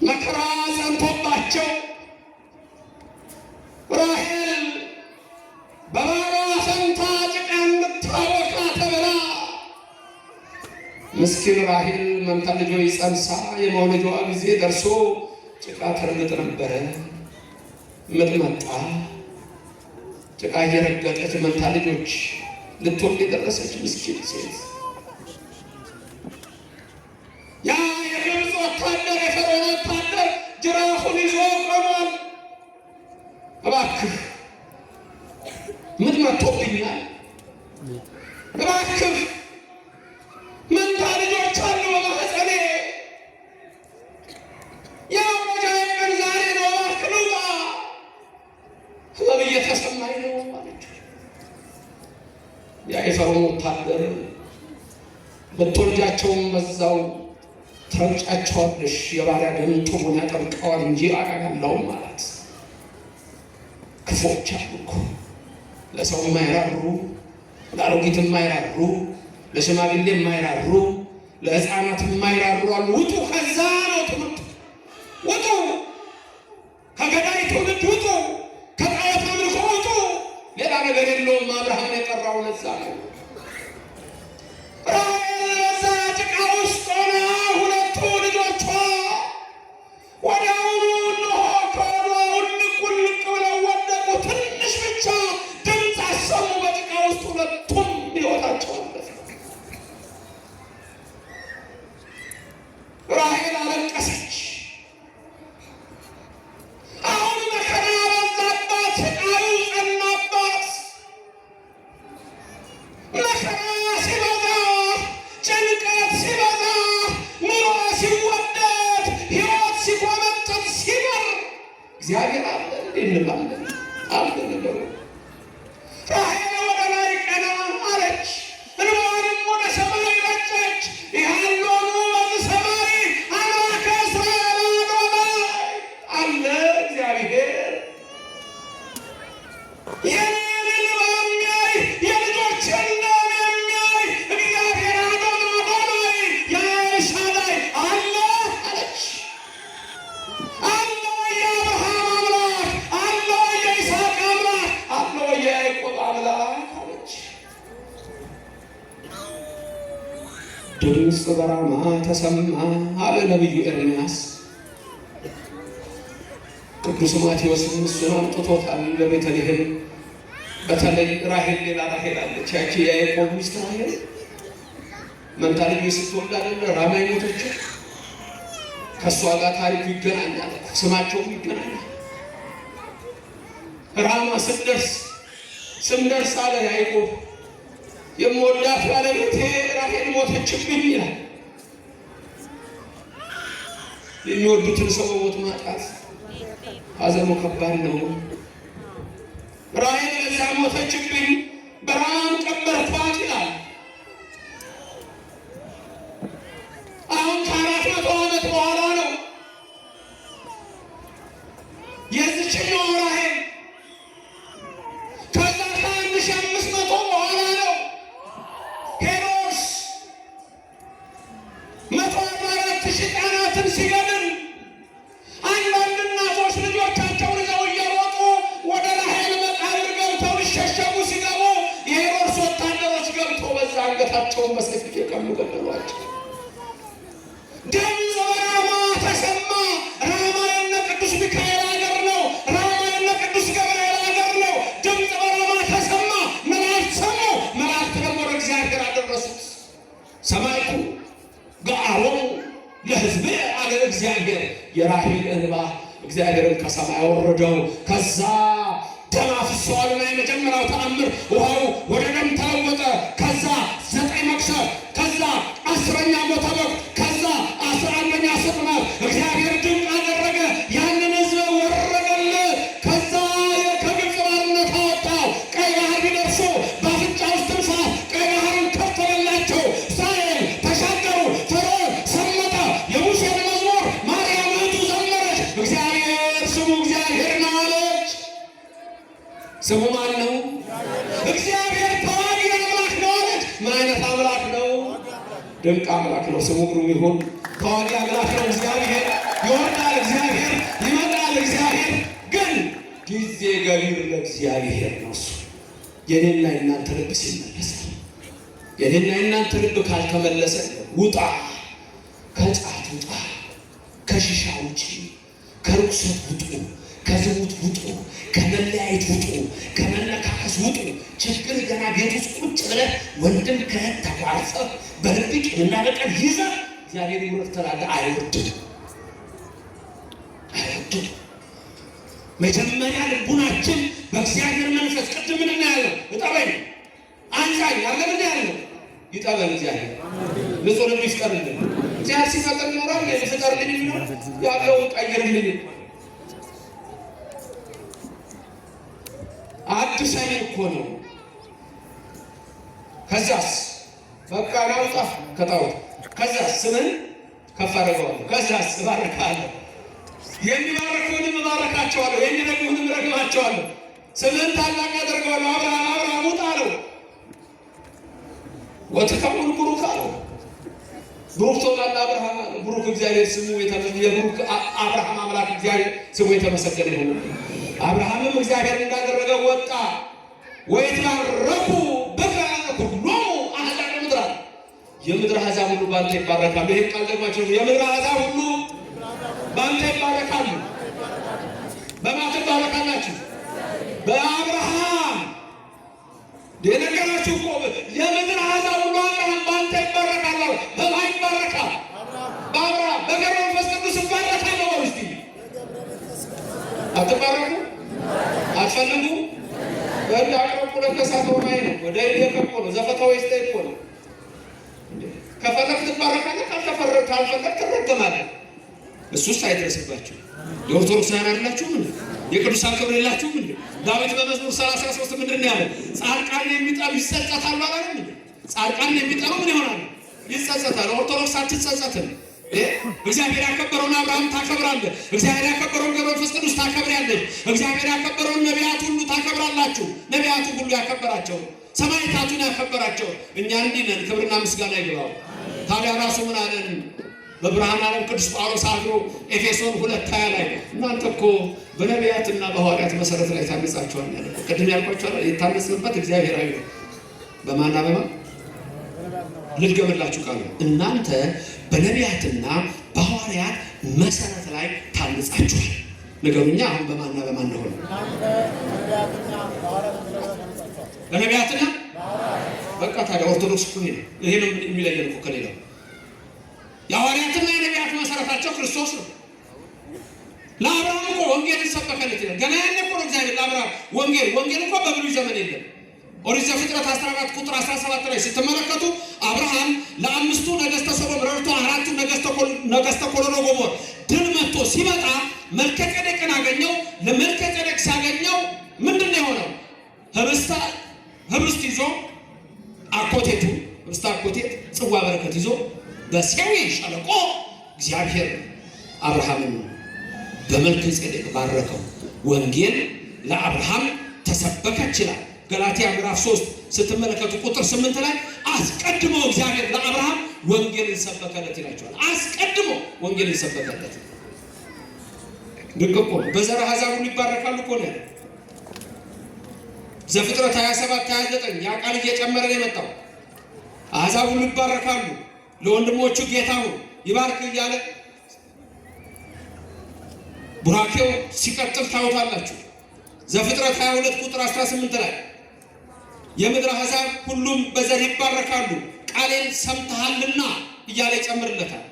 መከራ ጸንቶባቸው ራሔል በባሏ ፈንታ ጭቃ እንድታቦካ ተብላ ምስኪን ራሔል መንታ ልጆች ጸንሳ የመውለጃዋ ጊዜ ደርሶ ጭቃ ትረግጥ ነበረ። ምጥ መጣ። ጭቃ እየረገጠች መንታ ልጆች ልትወልድ የደረሰች ምስኪን ሴት ያ የግብፅ ወታደር የፈርዖን ወታደር ጅራፉን ይዞ ቆሟል። እባክህ ምን መጥቶብኛል? እባክህ መንታ ልጆች አሉ በማህፀኔ፣ የመውለጃዬ ቀን ዛሬ ነው። እባክህ ልውጣ፣ ከሰማይ ነው አለችው። የፈርዖን ወታደር ብትወልጃቸውም በዛው ትረግጫቸዋለሽ፣ የባሪያ ደም ጡቡን ያጠምቀዋል እንጂ አያጋለውም አላት። ክፎች አሉ እኮ ለሰው የማይራሩ፣ ለአሮጊት የማይራሩ፣ ለሽማግሌ የማይራሩ፣ ለሕፃናት የማይራሩ አሉ። ውጡ! ከዛ ነው ትምህርት። ውጡ! ከገዳይ ትውልድ ውጡ! ከጣዖት አምልኮ ውጡ! ሌላ ነገር የለውም። አብርሃም የጠራው ለዛ ነው። ራዛ ጭቃ ውስጥ ሆና ሁለቱ ልጆቿ ወዲያውኑ እነሆ ከወዷ ውልቅ ብለው ወደቁ። ትንሽ ብቻ ድምፅ አሰሙ። በጭቃ ውስጥ ሁለቱም ሕይወታቸው አለፈ። ራሔል አለቀሰች። አሁን መከራ በዛባት፣ ስቃዩ ጸናባት። መከራ ሲበዛ፣ ጭንቀት ሲበዛ፣ ኑሮ ሲወደድ፣ ሕይወት ሲጎመጠጥ ሲበር እግዚአብሔር አለ እንላለን። አለ ነገሩ። ራሔል ወደ ላይ ቀና አለች፣ እንባዋንም ወደ ሰማይ ረጨች። ያለውን በዚህ ሰማይ አምላከ እስራኤል አዶናይ አለ እግዚአብሔር። የኔን እንባ የሚያይ የልጆችን ደም የሚያይ እግዚአብሔር አዶናይ የኤልሻዳይ አለ አለች። አለ የአብርሃም አምላክ፣ አለ የይስሐቅ አምላክ፣ አለ የያዕቆብ አምላክ አለች። ድምፅ በራማ ተሰማ አለ ነቢዩ ኤርምያስ። ቅዱስ ማቴዎስም እሱን አምጥቶታል በቤተልሔም። በተለይ ራሔል፣ ሌላ ራሔል አለች። ያቺ የያዕቆብ ሚስት ራሔል መንታ ልጆች ስትወልድ አይደለ ራማ የሞተችው? ከእሷ ጋር ታሪኩ ይገናኛል፣ ስማቸውም ይገናኛል። ራማ ስንደርስ አለ ያዕቆብ የምወዳት ባለቤቴ ራሔል ሞተችብኝ ይላል። የሚወዱትን ሰው በሞት ማጣት ሐዘኑ ከባድ ነው። ራሔል ለዛ ሞተችብኝ፣ በራማም ቀበርኳት ይላል። አሁን ከ400 ዓመት በኋላ ነው የዚችኛው ራሔል። ከዛ ከ1500 በኋላ ነው ሄሮድስ 144,000 ሕፃናትን ሲገድል አንዳንድ እናቶች ልጆቻቸውን ይዘው እየሮጡ ወደ ራሔል መቃብር ገብተው ሊሸሸጉ ሲገቡ የሄሮድስ ወታደሮች ገብተው በዛ አንገታቸውን በሰይፍ እየቀሙ ገደሏቸው። ድምፅ በራማ ተሰማ። ራማ የነ ቅዱስ ሚካኤል ሀገር ነው። ራማ የነ ቅዱስ ገብርኤል ሀገር ነው። ድምፅ በራማ ተሰማ። መላእክት ሰሙ። መላእክት ደግሞ ወደ እግዚአብሔር አደረሱት። ሰማዕቱ ገአሮሙ ለሕዝብ አገር እግዚአብሔር። የራሔል እንባ እግዚአብሔርን ከሰማይ አወረደው። ከዛ ደም አፍሰዋልና የመጀመሪያው ተአምር ውሃው ወደ ደም ተለወጠ። ከዛ 9 መቅሰፍት፣ ከዛ 10ኛ ሞተ በግ፣ ከዛ 11ኛ ስጥመት። እግዚአብሔር ድንቅ አደረገ። ያንን ሕዝብ ወረደል። ከዛ ከግብፅ ባርነት አወጣው። ቀይ ባህር ቢደርሱ በአፍንጫ ውስጥ ትንፋስ ቀይ ባህርን ከፈለላቸው። እስራኤል ተሻገሩ። ፈርዖን ሰመጠ። የሙሴን መዝሙር ማርያም እህቱ ዘመረች። እግዚአብሔር ስሙ እግዚአብሔር ነው አለች። ስሙ ማን ነው? እግዚአብሔር ተዋጊ አምላክ ነው አለች። ምን አይነት አምላክ ነው? ድንቅ አምላክ ነው። ስሙ ግሩም ይሁን። ተዋጊ አምላክ ነው እግዚአብሔር። ይወርዳል እግዚአብሔር፣ ይመጣል እግዚአብሔር። ግን ጊዜ ገቢር ለእግዚአብሔር ነው። እሱ የኔና የእናንተ ልብ ሲመለስ፣ የኔና የእናንተ ልብ ካልተመለሰ ውጣ፣ ከጫት ውጣ፣ ከሽሻ ውጪ፣ ከርኩሰት ውጡ፣ ከዝሙት ውጡ፣ ከመለያየት ውጡ፣ ከመነካከስ ውጡ። ችግር ገና ቤት ውስጥ ቁጭ ብለህ ወንድም ከእህት ተቋርጠህ በልብ ቂምና በቀል ይዘህ እግዚአብሔር ይወርድ ትላለህ። አይወርድም። መጀመሪያ ልቡናችን በእግዚአብሔር መንፈስ ቅድም ምን ያለው እጠበኝ አንጻኝ ያለ ምን ያለው ይጠበን። እግዚአብሔር ንጹህ ልብ ይፍጠርልን። እግዚአብሔር ሲፈጥር ይኖራል። ይፍጠርልን ነው ያለውን ቀይርልን። ቀድሰኝ እኮ ነው። ከዛስ በቃ ናውጣ ከጣውት ከዛስ ስምን ከፍ አደርገዋለሁ። ከዛስ እባርካለሁ። የሚባረኩንም እባርካቸዋለሁ፣ የሚረግሙንም እረግማቸዋለሁ። ስምን ታላቅ አደርገዋለሁ። አብርሃም ውጣ አለው። ወትከውን ቡሩክ አለው። ብሩክ ትሆናለህ አብርሃም አለ። ብሩክ እግዚአብሔር ስሙ የብሩክ አብርሃም አምላክ እግዚአብሔር ስሙ የተመሰገነ ይሁን። አብርሃምም እግዚአብሔር እንዳደረገ ወጣ። ወይትባረኩ በከ ኩሎሙ አሕዛበ ምድር፣ የምድር አሕዛብ ሁሉ በአንተ ይባረካሉ። ይህን ቃል ደግማችሁ የምድር አሕዛብ ሁሉ በአንተ ይባረካሉ። በማን ትባረካላችሁ? በአብርሃም የነገራችሁ እኮ የምድር አሕዛብ ሁሉ አብርሃም በአንተ ይባረካሉ። በማን ይባረካል? በአብርሃም። በገብረ መንፈስ ቅዱስ ይባረካሉ። እስቲ አትባረኩ? አትፈልጉ? በእንደ አቅረቡ ለከሳተው ማይ ነው። ወደ የከቆ ነው ዘፈታው ይስጠይ እኮ ነው። ከፈለክ ትባረካለህ፣ ካልፈለክ ትረገማለህ። እሱስ አይደርስባችሁ። የኦርቶዶክሳውያን አይደላችሁም እንዴ? የቅዱሳን ክብር የላችሁም እንዴ? ዳዊት በመዝሙር 33 ምንድን ነው ያለው? ጻድቃን የሚጠሉ ይጸጸታሉ አላለም እንዴ? ጻድቃን የሚጠሉ ምን ይሆናሉ? ይጸጸታሉ። ኦርቶዶክስ አትጸጸትም። እግዚአብሔር ያከበረውን አብርሃም ታከብራለህ። እግዚአብሔር ያከበረውን ገብረ መንፈስ ቅዱስ ታከብሪያለሽ። እግዚአብሔር ያከበረውን ነቢያት ሁሉ ታከብራላችሁ። ነቢያቱ ሁሉ ያከበራቸው፣ ሰማዕታቱን ያከበራቸው። እኛ እንዲህ ነን። ክብርና ምስጋና ይግባው። ታዲያ ራሱ ምን አለን? በብርሃን ዓለም ቅዱስ ጳውሎስ አድሮ ኤፌሶን 2:20 ላይ እናንተ እኮ በነቢያትና በሐዋርያት መሰረት ላይ ታነጻችኋል ያለ። ቅድም ያልኳችሁ የታነጽንበት እግዚአብሔራዊ ነው። በማና በማ ልድገምላችሁ ቃል እናንተ በነቢያትና በሐዋርያት መሰረት ላይ ታነጻችኋል። ነገሩኛ አሁን በማና በማን ነው? በነቢያትና በቃ ታዲያ ኦርቶዶክስ እኮ ይሄ ነው የሚለየን እኮ ከሌላው። የሐዋርያትና የነቢያት መሰረታቸው ክርስቶስ ነው። ለአብርሃም እኮ ወንጌልን ሰበከለት ይላል። ገና ያኔ እኮ ነው እግዚአብሔር ለአብርሃም ወንጌል እኮ በብሉይ ዘመን የለም። ኦሪት ዘፍጥረት 14 ቁጥር 17 ላይ ስትመለከቱ አብርሃም ለአምስቱ ነገሥተ ሰዶም ረድቶ አራቱ ነገሥተ ኮሎዶ ጎሞር ድል መጥቶ ሲመጣ መልከጼዴቅን አገኘው። ለመልከጼዴቅ ሲያገኘው ምንድን ነው የሆነው? ህብስት ይዞ አኮቴቱ ህብስት አኮቴት ጽዋ በረከት ይዞ በሴዊ ሸለቆ እግዚአብሔር አብርሃምን በመልከጼዴቅ ባረከው። ወንጌል ለአብርሃም ተሰበከች ይላል። ገላትያ ምዕራፍ 3 ስትመለከቱ ቁጥር 8 ላይ አስቀድሞ እግዚአብሔር ለአብርሃም ወንጌልን ሰበከለት ይላቸዋል። አስቀድሞ ወንጌልን ሰበከለት። ድንቅ እኮ ነው። በዘር አሕዛብ ሁሉ ይባረካሉ እኮ ነው። ዘፍጥረት 27-29 ያ ቃል እየጨመረ ነው የመጣው። አሕዛብ ሁሉ ይባረካሉ፣ ለወንድሞቹ ጌታው ይባርክ እያለ ቡራኬው ሲቀጥል ታውታላችሁ። ዘፍጥረት 22 ቁጥር 18 ላይ የምድር አሕዛብ ሁሉም በዘር ይባረካሉ ቃሌን ሰምተሃልና እያለ ይጨምርለታል።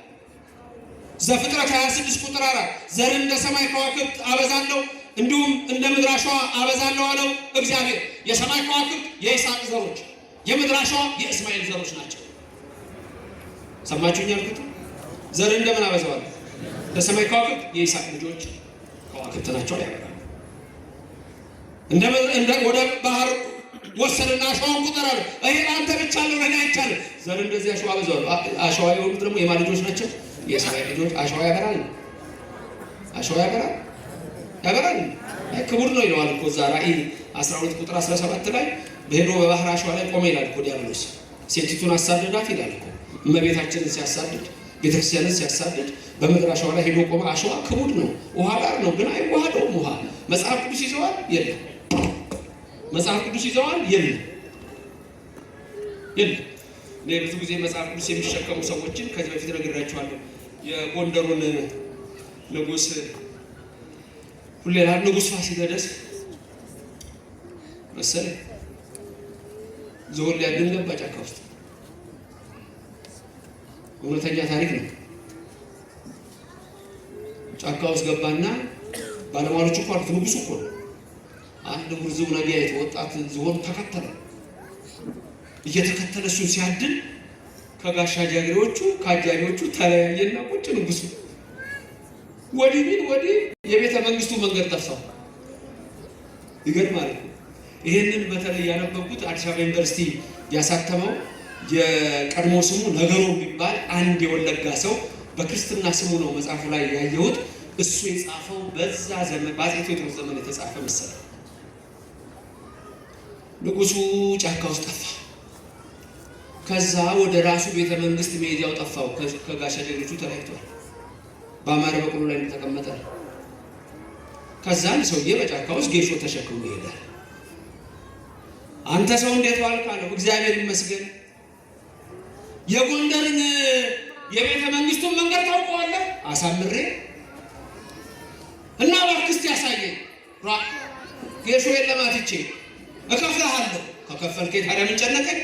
ዘፍጥረት 26 ቁጥር 4 ዘር እንደ ሰማይ ከዋክብት አበዛለሁ እንዲሁም እንደ ምድር አሸዋ አበዛለሁ አለው እግዚአብሔር። የሰማይ ከዋክብት የይስሐቅ ዘሮች፣ የምድር አሸዋ የእስማኤል ዘሮች ናቸው። ሰማችሁኝ ያልኩት? ዘር እንደምን አበዛዋለሁ? ለሰማይ ከዋክብት የይስሐቅ ልጆች ከዋክብት ናቸው ያበራሉ። እንደ ወደ ባህር ወሰንና አሸዋውን ቁጠር አለ። ይሄ አንተ ብቻ ነው ለኔ አይቻልም። ዘር እንደዚህ አሸዋ አበዛዋለሁ። አሸዋ የሆኑት ደግሞ የማን ልጆች ናቸው? የእስራኤል ልጆች። አሸዋ ያበራል፣ አሸዋ ያበራል። ክቡር ነው ይለዋል እኮ እዛ ራእይ 12 ቁጥር 17 ላይ በሄዶ በባህር አሸዋ ላይ ቆመ ይላል እኮ ዲያብሎስ። ሴቲቱን አሳደዳት ይላል እኮ። እመቤታችንን ሲያሳድድ፣ ቤተክርስቲያንን ሲያሳድድ በምድር አሸዋ ላይ ሄዶ ቆመ። አሸዋ ክቡር ነው፣ ውሃ ጋር ነው፣ ግን አይዋሃደውም። ውሃ መጽሐፍ ቅዱስ ይዘዋል የለም? መጽሐፍ ቅዱስ ይዘዋል የለም? እኔ ብዙ ጊዜ መጽሐፍ ቅዱስ የሚሸከሙ ሰዎችን ከዚህ በፊት ነግራችኋለሁ። የጎንደሩን ንጉሥ ሁሌ ንጉሥ ፋሲለደስ መሰለኝ ዝሆን ሊያድን ገባ ጫካ ውስጥ። እውነተኛ ታሪክ ነው። ጫካ ውስጥ ገባና ባለሟሎቹ እኮ አሉት። ንጉሡ እኮ ነው። አንድ ጉርዝው ነቢያ የተወጣት ዝሆን ተከተለ። እየተከተለ እሱን ሲያድን ከጋሻ ጃግሬዎቹ ከአጃቢዎቹ ተለያየና ቁጭ ንጉሡ ወዲህ የቤተ መንግስቱ መንገድ ጠፋው። ይገርማል። ይሄንን በተለይ ያነበብኩት አዲስ አበባ ዩኒቨርሲቲ ያሳተመው የቀድሞ ስሙ ነገሮ የሚባል አንድ የወለጋ ሰው በክርስትና ስሙ ነው መጽሐፉ ላይ ያየሁት። እሱ የጻፈው በዛ ዘመን በአፄ ቴዎድሮስ ዘመን የተጻፈ መሰለኝ። ንጉሱ ጫካ ውስጥ ጠፋ። ከዛ ወደ ራሱ ቤተ መንግስት መሄጃው ጠፋው። ከጋሻ ጀግኖቹ ተለያይቷል። በአማረ በቅሎ ላይ ተቀመጠ። ከዛ ሰውዬ በጫካ ውስጥ ጌሾ ተሸክሞ ይሄዳል። አንተ ሰው እንዴት ዋልክ አለው። እግዚአብሔር ይመስገን። የጎንደርን የቤተ መንግስቱን መንገድ ታውቀዋለህ? አሳምሬ እና እባክህ ያሳየኝ። ጌሾ የለማትቼ እከፍልሃለሁ። ከከፈልከኝ ታዲያ ምን ጨነቀኝ?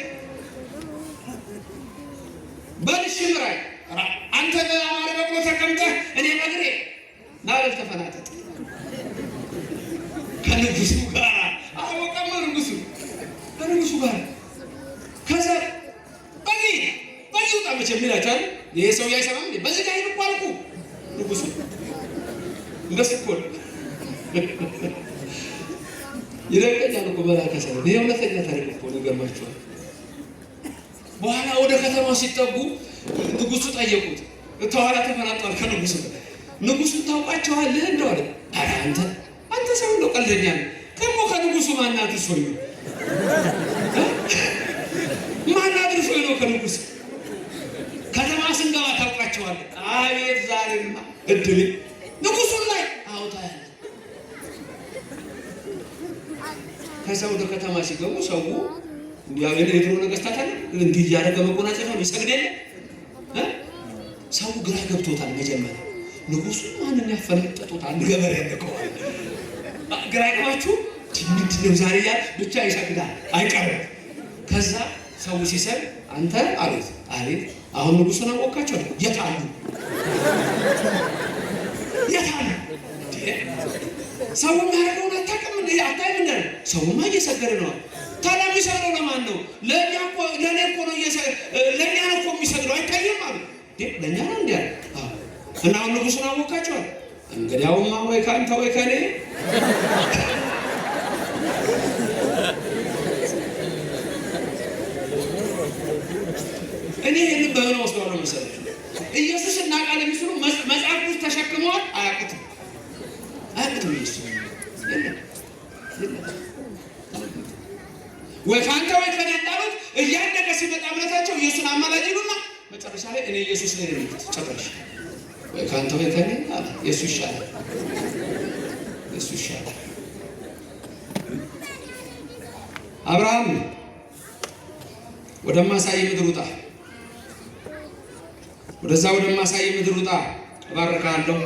በልሽ ምራይ አንተ በአማረ በቅሎ ተቀምጠህ እኔ በእግሬ ናበል ተፈናጠጥ ከንጉሱ ጋር አወቀማ ከንጉሱ ጋር ከዛ በዚህ ውጣ መቼም ይላቸዋል። ይሄ ሰው አይሰማም። በዚህ ጋር ይልቁ አልኩ ንጉሱ እንደሱ እኮ ይረቀኛል እኮ መላከ ሰላም። ይሄ እውነተኛ ታሪክ እኮ ነው። ይገርማችኋል። በኋላ ወደ ከተማው ሲጠጉ ንጉሱ ጠየቁት። ተኋላ ተፈናጧል ከንጉሱ ጋር። ንጉሱን ታውቃቸዋለህ እንደው አለ። ኧረ አንተ ሰው እንደው ቀልደኛ ነህ። ከንጉሱ ማናት እሱ ነው ማናት እሱ ነው ከንጉሱ ከተማ ስንገባ ታውቃቸዋለህ። አቤት ዛሬማ እድል ንጉሱን ላይ አውጣያለህ። ከዛ ወደ ከተማ ሲገቡ ሰው ያው የድሮ ነገስታት አለ እንዲህ እያደረገ መጎናጸፊያ ይሰግድ የለ ሰው ግራ ገብቶታል። መጀመሪያ ንጉሱ ማንን ያፈነጠጡት አንድ ገበሬ ያለቀዋል። ግራ ይገባችሁ ምንድነው ዛሬ ያ ብቻ ይሰግዳል አይቀርም። ከዛ ሰው ሲሰግድ አንተ አሉት አቤት አሁን ንጉሱን አወቃቸው አለ። የታሉ ሰው ማረገውን አታውቅም እንዴ? አታይም እንዴ? ሰውማ እየሰገደ ነው። ታዲያ የሚሰግደው ለማን ነው? ለእኔ እኮ ነው ለእኛ ነው እኮ የሚሰግደው አይታይም አሉ። ለእኛ ነው እንዲ እና አሁን ንጉሱን አወቃቸው አለ። እንግዲያውማ ወይ ከአንተ ወይ ከእኔ እኔ ይህን በምን ወስደው ነው መሰለኝ ኢየሱስ እና ቃል የሚስሉ መጽሐፍ ውስጥ ተሸክመዋል። አያውቁትም ኢየሱስ ወይ ከአንተ ወይ ከእኔ እንዳሉት እያደገ ሲመጣ እምነታቸው ኢየሱስን አማላጅ ይሉና መጨረሻ ላይ እኔ ኢየሱስ ላይ ነው ጨረሽ። ወይ ከአንተ ወይ ከእኔ አለ ኢየሱስ ይሻላል። አብርሃም ወደማሳይ ምድር ውጣ፣ ወደዛ ወደማሳይ ምድር ውጣ፣ እባርካለሁ፣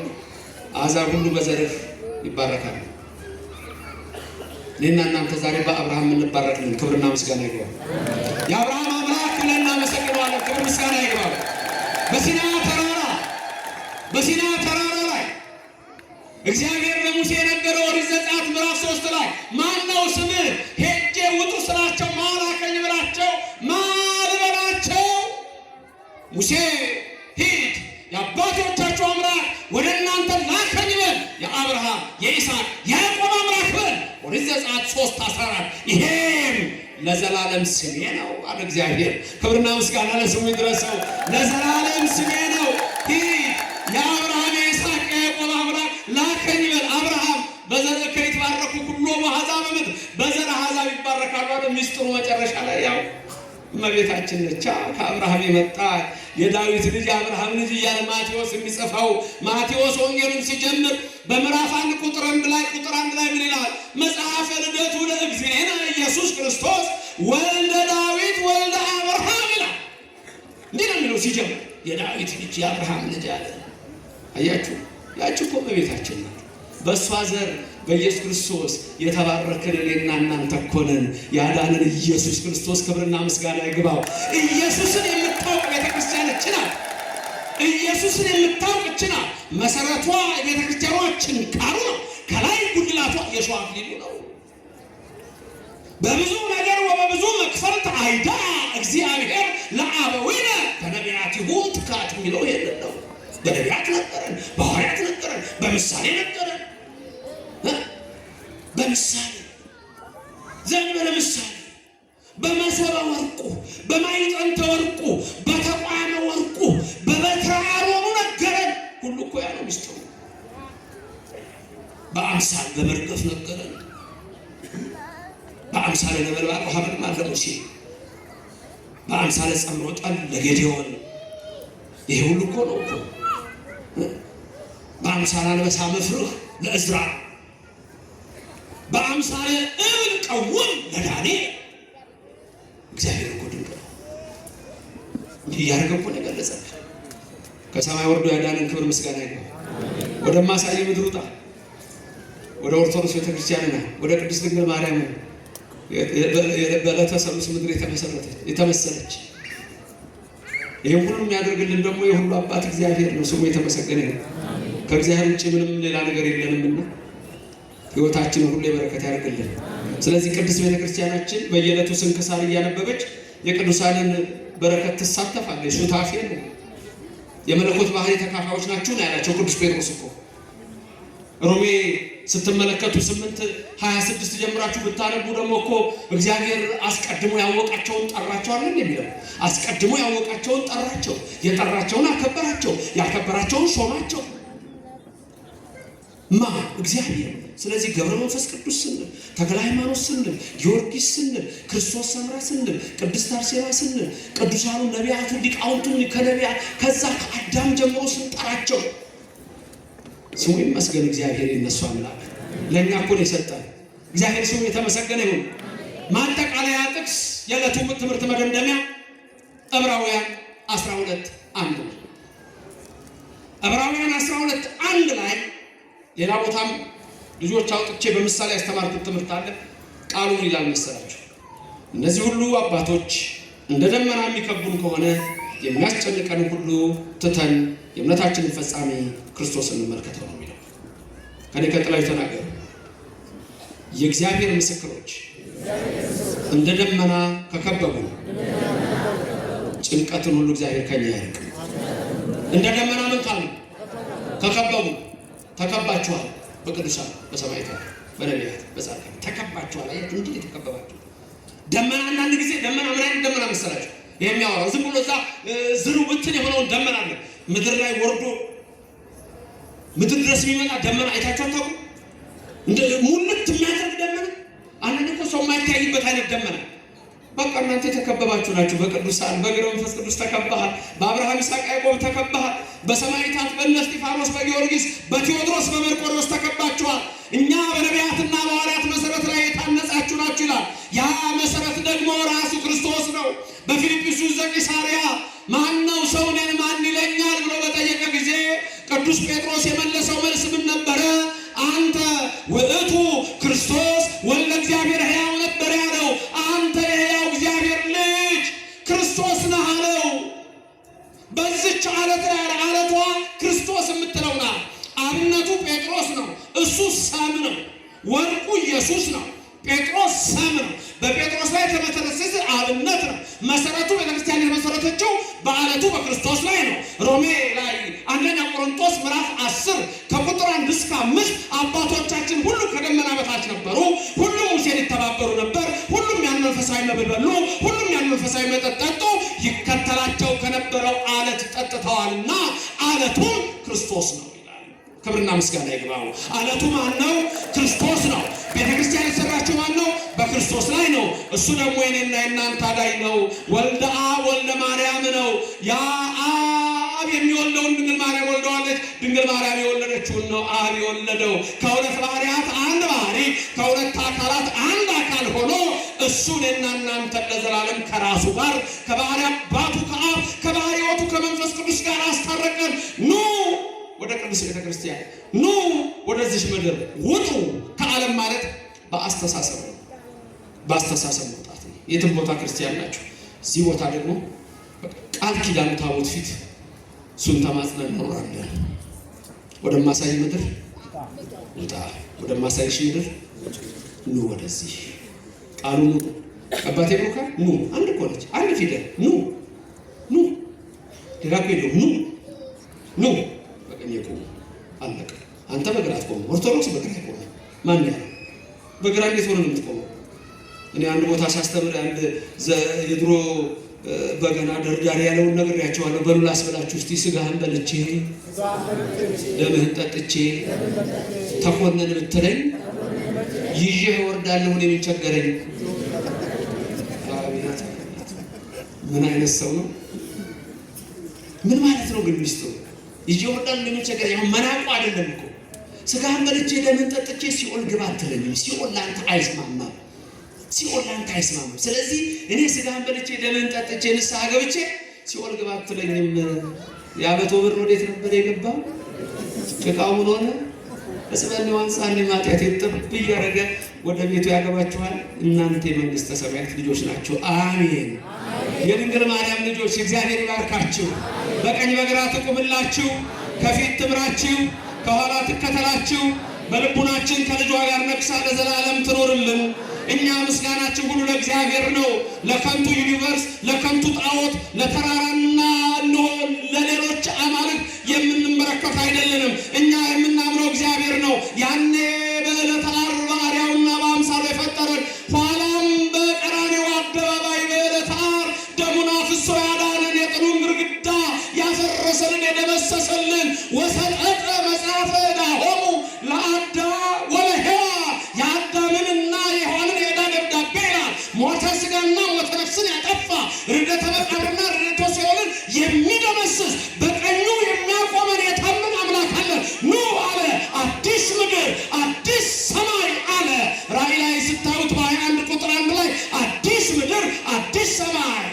አሕዛብ ሁሉ በዘርህ ይባረካሉ። እኔና እናንተ ዛሬ በአብርሃም እንባረክልን። ክብርና ምስጋና ይግባው። የአብርሃም አምላክ ብለን እናመሰግነዋለን። ክብር ምስጋና ይግባው። በሲና ተራራ ላይ እግዚአብሔር ለሙሴ የነገረው ኦሪት ዘጸአት ምዕራፍ 3 ላይ ማነው ስምህ? ሄጄ ውጡ ስላቸው ማላከኝ ብላቸው ማልበላቸው ሙሴ ሂድ የአባቶቻቸው አምላክ ወደ እናንተ ላከኝ በል፣ የአብርሃም የይስሐቅ የያዕቆብ አምላክ በል። ኦሪት ዘጸአት 3:14 ይሄም ለዘላለም ስሜ ነው አለ እግዚአብሔር። ክብርና ምስጋና ለስሙ ይድረሰው። ለዘላለም ስሜ ነው። ሂድ የአብርሃም የይስሐቅ የያዕቆብ አምላክ ላከኝ በል። አብርሃም በዘርህ ይትባረኩ ሁሉ አሕዛብ ምድር፣ በዘር አሕዛብ ይባረካሉ አለ። ሚስጥሩ መጨረሻ ላይ ያው እመቤታችን ነች። ከአብርሃም የመጣ የዳዊት ልጅ አብርሃም ልጅ እያለ ማቴዎስ የሚጽፈው ማቴዎስ ወንጌሉን ሲጀምር በምዕራፍ 1 ቁጥር 1 ላይ ምን ይላል? መጽሐፈ ልደቱ ለእግዚእነ ኢየሱስ ክርስቶስ ወልደ ዳዊት ወልደ አብርሃም ይላል። እንዲህ ነው የሚለው ሲጀምር የዳዊት ልጅ የአብርሃም ልጅ አለ። አያችሁ፣ ያቺ እኮ እመቤታችን ናት። በእሷ ዘር በኢየሱስ ክርስቶስ የተባረክን እኔና እናንተ እኮ ነን። ያዳንን ኢየሱስ ክርስቶስ ክብርና ምስጋና ይግባው። ኢየሱስን የምታውቅ ቤተክርስቲያን እች ናት። ኢየሱስን የምታውቅ እች ናት። መሰረቷ ቤተክርስቲያናችን ቃሉ ነው። ከላይ ጉልላቷ የሸዋ አክሊሉ ነው። በብዙ ነገር ወበብዙ መክፈልት አይዳ እግዚአብሔር ለአበዊነ በነቢያቲሁ ትካት የሚለው ይሄንን ነው። በነቢያት ነገረን፣ በሐዋርያት ነገረን፣ በምሳሌ ነገረን። በምሳሌ ዘንበለ ምሳሌ በመሰበ ወርቁ በማይጠንተ ወርቁ በተቋመ ወርቁ በበትረ አሮኑ ነገረን። ሁሉ እኮ ያለው ምስጢሩ በአምሳል በመርገፍ ነገረን። በአምሳለ ነበልባል ወሐመልማል ለሙሴ በአምሳለ ጸምሮ ጠል ለጌዴዎን። ይሄ ሁሉ እኮ ነው እኮ በአምሳለ አንበሳ መፍርህ ለእዝራ በአምሳለ እብን ቀውም ለዳንኤል። እግዚአብሔር እኮ ድንቅ ነው። እንዲህ እያደረገ እኮ ነው የገለጸልን። ከሰማይ ወርዶ ያዳንን ክብር ምስጋና ይግባው። ወደ ማሳየ ምድር ውጣ፣ ወደ ኦርቶዶክስ ቤተክርስቲያንና ወደ ቅድስት ድንግል ማርያም በዕለተ ሰሉስ ምድር የተመሰለች ይህም ሁሉ የሚያደርግልን ደግሞ የሁሉ አባት እግዚአብሔር ነው። ስሙ የተመሰገነ ነው። ከእግዚአብሔር ውጭ ምንም ሌላ ነገር የለንምና ሕይወታችንን ሁሉ የበረከት ያደርግልን። ስለዚህ ቅድስት ቤተክርስቲያናችን በየዕለቱ ስንክሳር እያነበበች የቅዱሳንን በረከት ትሳተፋለች። ሱታፌ ነው። የመለኮት ባህሪ ተካፋዮች ናችሁ ነው ያላቸው ቅዱስ ጴጥሮስ እኮ። ሮሜ ስትመለከቱ 8:26 ጀምራችሁ ብታነቡ ደግሞ እኮ እግዚአብሔር አስቀድሞ ያወቃቸውን ጠራቸው አይደል የሚለው። አስቀድሞ ያወቃቸውን ጠራቸው፣ የጠራቸውን አከበራቸው፣ ያከበራቸውን ሾማቸው። እግዚአብሔር። ስለዚህ ገብረ መንፈስ ቅዱስ ስንል፣ ተክለ ሃይማኖት ስንል፣ ጊዮርጊስ ስንል፣ ክርስቶስ ሰምራ ስንል፣ ቅድስት አርሴማ ስንል፣ ቅዱሳኑ ነቢያቱ ሊቃውንቱ ከነቢያት ከዛ ከአዳም ጀምሮ ስንጠራቸው ስሙ ይመስገን። እግዚአብሔር የነሱ አምላክ ለእኛ እኮ ነው የሰጠን። እግዚአብሔር ስሙ የተመሰገነ ይሁን። ማጠቃለያ ጥቅስ የዕለቱ ትምህርት መደምደሚያ ዕብራውያን 12:1 ነው። ዕብራውያን 12:1 ላይ ሌላ ቦታም ልጆች አውጥቼ በምሳሌ ያስተማርኩት ትምህርት አለ። ቃሉን ይላል መሰላችሁ፣ እነዚህ ሁሉ አባቶች እንደ ደመና የሚከቡን ከሆነ የሚያስጨንቀን ሁሉ ትተን የእምነታችንን ፈጻሚ ክርስቶስን እንመልከተው ነው የሚለው። ከኔ ቀጥለው የተናገሩ የእግዚአብሔር ምስክሮች እንደ ደመና ከከበቡ ጭንቀትን ሁሉ እግዚአብሔር ከኛ ያርቅ። እንደ ደመና ምን ካሉ ከከበቡ ተከባችኋል። በቅዱሳን በሰማዕታት በነቢያት በጻድቃን ተከባችኋል። አያችሁ እንዴት የተከበባችሁ። ደመና አንዳንድ ጊዜ ደመና ምን አይነት ደመና መሰላችሁ? የሚያወራው ዝም ብሎ እዛ ዝሩ ብትን የሆነውን ደመና አለ ምድር ላይ ወርዶ ምድር ድረስ የሚመጣ ደመና አይታችሁ አታውቁም? እንደ ሙልት የሚያደርግ ደመና አንዳንድ እኮ ሰው የማይታይበት አይነት ደመና። በቃ እናንተ የተከበባችሁ ናችሁ በቅዱሳን በገብረ መንፈስ ቅዱስ ተከባሃል። በአብርሃም ይስሐቅ ያዕቆብ ተከባሃል። በሰማዕታት በእነ እስጢፋኖስ በጊዮርጊስ በቴዎድሮስ በመርቆሬዎስ ተከባችኋል። እኛ በነቢያትና በሐዋርያት መሰረት ላይ የታነጻችሁ ናችሁ ይላል። ያ መሰረት ደግሞ ራሱ ክርስቶስ ነው። በፊልጵስዩስ ዘቂሳርያ ማነው ሰው እኔን ማን ይለኛል ብሎ በጠየቀ ጊዜ ቅዱስ ጴጥሮስ የመለሰው መልስ ምን ነበረ? አንተ ውእቱ ክርስቶስ ወልደ እግዚአብሔር ሕያው ነበር ያለው። አንተ የሕያው እግዚአብሔር ልጅ ክርስቶስ ነህ አለው። በዚች ዓለት ላይ ዓለቷ ክርስቶስ የምትለው ናት። አብነቱ ጴጥሮስ ነው። እሱ ሰም ነው። ወርቁ ኢየሱስ ነው። ጴጥሮስ ሰም ነው። በጴጥሮስ ላይ የተመሰረተ አብነት ነው። መሰረቱ ቤተክርስቲያን የተመሰረተችው በዓለቱ በክርስቶስ ላይ ነው። ሮሜ ላይ አንደኛ ቆሮንቶስ ምዕራፍ 10 ከቁጥር 1 እስከ 5 አባቶቻችን ሁሉ ከደመና በታች ነበሩ፣ ሁሉም ሙሴን ይተባበሩ ነበር፣ ሁሉም ያን መንፈሳዊ መብል በሉ፣ ሁሉም ያን መንፈሳዊ መጠጥ ጠጡ፣ ይከተላቸው ከነበረው ዓለት ጠጥተዋልና ዓለቱም ክርስቶስ ነው። ክብርና ምስጋና ይግባው። ዓለቱ ማን ነው? ክርስቶስ ነው። ቤተክርስቲያን የተሰራችው ማን ነው? በክርስቶስ ላይ ነው። እሱ ደግሞ የኔና የእናንተ አዳኝ ነው። ወልደ አብ ወልደ ማርያም ነው። ያ አብ የሚወልደውን ድንግል ማርያም ወልደዋለች። ድንግል ማርያም የወለደችውን ነው አብ የወለደው። ከሁለት ባህሪያት አንድ ባህሪ፣ ከሁለት አካላት አንድ አካል ሆኖ እሱ እኔና እናንተ ለዘላለም ከራሱ ጋር ከባህሪ አባቱ ከአብ ከባህሪ ሕይወቱ ከመንፈስ ቅዱስ ጋር አስታረቀን። ኑ ወደ ቅዱስ ቤተክርስቲያን ኑ፣ ወደዚህ ምድር ውጡ። ከዓለም ማለት በአስተሳሰብ መውጣት ነው። የትም ቦታ ክርስቲያን ናቸው። እዚህ ቦታ ደግሞ ቃል ኪዳኑ ታቦት ፊት እሱን ተማጽነን እንኖራለን። ወደማሳይ ምድር ውጣ፣ ወደማሳይሽ ምድር ኑ። ወደዚህ ቃሉ ኑ። አባቴ ብሩካ ኑ። አንድ እኮ ነች፣ አንድ ፊደል ኑ። ሌላ እኮ የለውም። ኑ የቆሙ አለቀ። አንተ በግራ አትቆም። ኦርቶዶክስ በግራ ይቆም። ማን ያለው በግራ እንዴት ሆነ የምትቆመው? እኔ አንድ ቦታ ሳስተምር አንድ የድሮ በገና ደርዳሪ ያለውን ነግሬያቸዋለሁ። በሉ ላስበላችሁ እስቲ። ስጋህን በልቼ ደምህን ጠጥቼ ተኮነን ብትለኝ ይዤ እወርዳለሁ እኔ ምን ቸገረኝ። ምን አይነት ሰው ነው? ምን ማለት ነው ግን ሚስጥሩ? ይዤ እወርዳለሁ እኔ ምን ቸገረኝ። አሁን መናቁ አይደለም እኮ ስጋህን በልቼ ደምህን ጠጥቼ ሲኦል ግባ አትለኝም። ሲኦል ላንተ አይስማማም። ሲኦል ላንተ አይስማማም። ስለዚህ እኔ ስጋህን በልቼ ደምህን ጠጥቼ ንስሐ ገብቼ ሲኦል ግባ አትለኝም። የዓመቱ ብር ወዴት ነበር የገባው? ጭቃው ምን ሆነ? እስበኒ ዋንሳኒ ማጥያት ጥብ እያደረገ ወደ ቤቱ ያገባችኋል። እናንተ የመንግስተ ሰማያት ልጆች ናችሁ። አሜን። የድንግል ማርያም ልጆች እግዚአብሔር ይባርካችሁ። በቀኝ በግራ ትቁምላችሁ፣ ከፊት ትምራችሁ፣ ከኋላ ትከተላችሁ። በልቡናችን ከልጇ ጋር ነግሳ ለዘላለም ትኖርልን። እኛ ምስጋናችን ሁሉ ለእግዚአብሔር ነው። ለከንቱ ዩኒቨርስ፣ ለከንቱ ጣዖት፣ ለተራራና ለሌሎች አማልክት የምንመለከት አይደለንም። እኛ የምናምነው እግዚአብሔር ነው። ያኔ በዕለተ ዓርብ በአርአያውና በአምሳሉ የፈጠረን፣ ኋላም በቀራንዮ አደባባይ በዕለተ ዓርብ ደሙን አፍስሶ ያዳነን፣ የጥሉን ግድግዳ ያፈረሰልን፣ የደመሰሰልን ወሰጠጠ መጽሐፈ ዕዳሆሙ ለአዳም ወለሔዋን የአዳምንና የሔዋንን የዕዳ ደብዳቤ ይላል። ሞተ ሥጋና ሞተ ነፍስን ያጠፋ ርደተ መቃብርና ርደተ ሲኦልን የሚደመስስ በቀኙ የሚያቆመን የታመነ አምላክ አለን። ኑ አለ፣ አዲስ ምድር አዲስ ሰማይ አለ። ራእይ ላይ ስታዩት በ21 ቁጥር 1 ላይ አዲስ ምድር አዲስ ሰማይ፣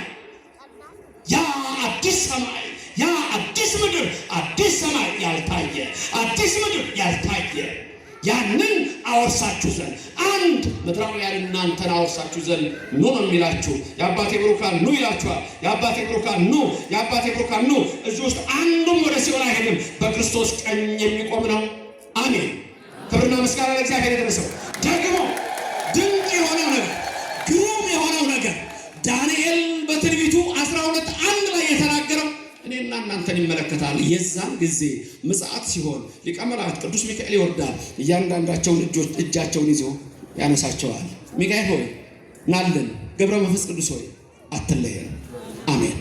ያ አዲስ ሰማይ ያ አዲስ ምድር አዲስ ሰማይ ያልታየ አዲስ ምድር ያልታየ ያንን አወርሳችሁ ዘንድ አንድ ምድራውያን እናንተን አወርሳችሁ ዘንድ ኑ ነው የሚላችሁ። የአባቴ ብሩካን ኑ ይላችኋል። የአባቴ ብሩካን ኑ፣ የአባቴ ብሩካን ኑ። እዚህ ውስጥ አንዱም ወደ ሲኦል አይሄድም። በክርስቶስ ቀኝ የሚቆም ነው። አሜን። ክብርና ምስጋና ለእግዚአብሔር ይድረሰው። ደግሞ ድንቅ የሆነው ነገር፣ ግሩም የሆነው ነገር ዳንኤል በትንቢቱ 12:1 ላይ የተናገረው እኔና እናንተን ይመለከታል። የዛን ጊዜ ምጽአት ሲሆን ሊቀ መላእክት ቅዱስ ሚካኤል ይወርዳል። እያንዳንዳቸውን እጃቸውን ይዞ ያነሳቸዋል። ሚካኤል ሆይ ናልን፣ ገብረ መንፈስ ቅዱስ ሆይ አትለየን። አሜን።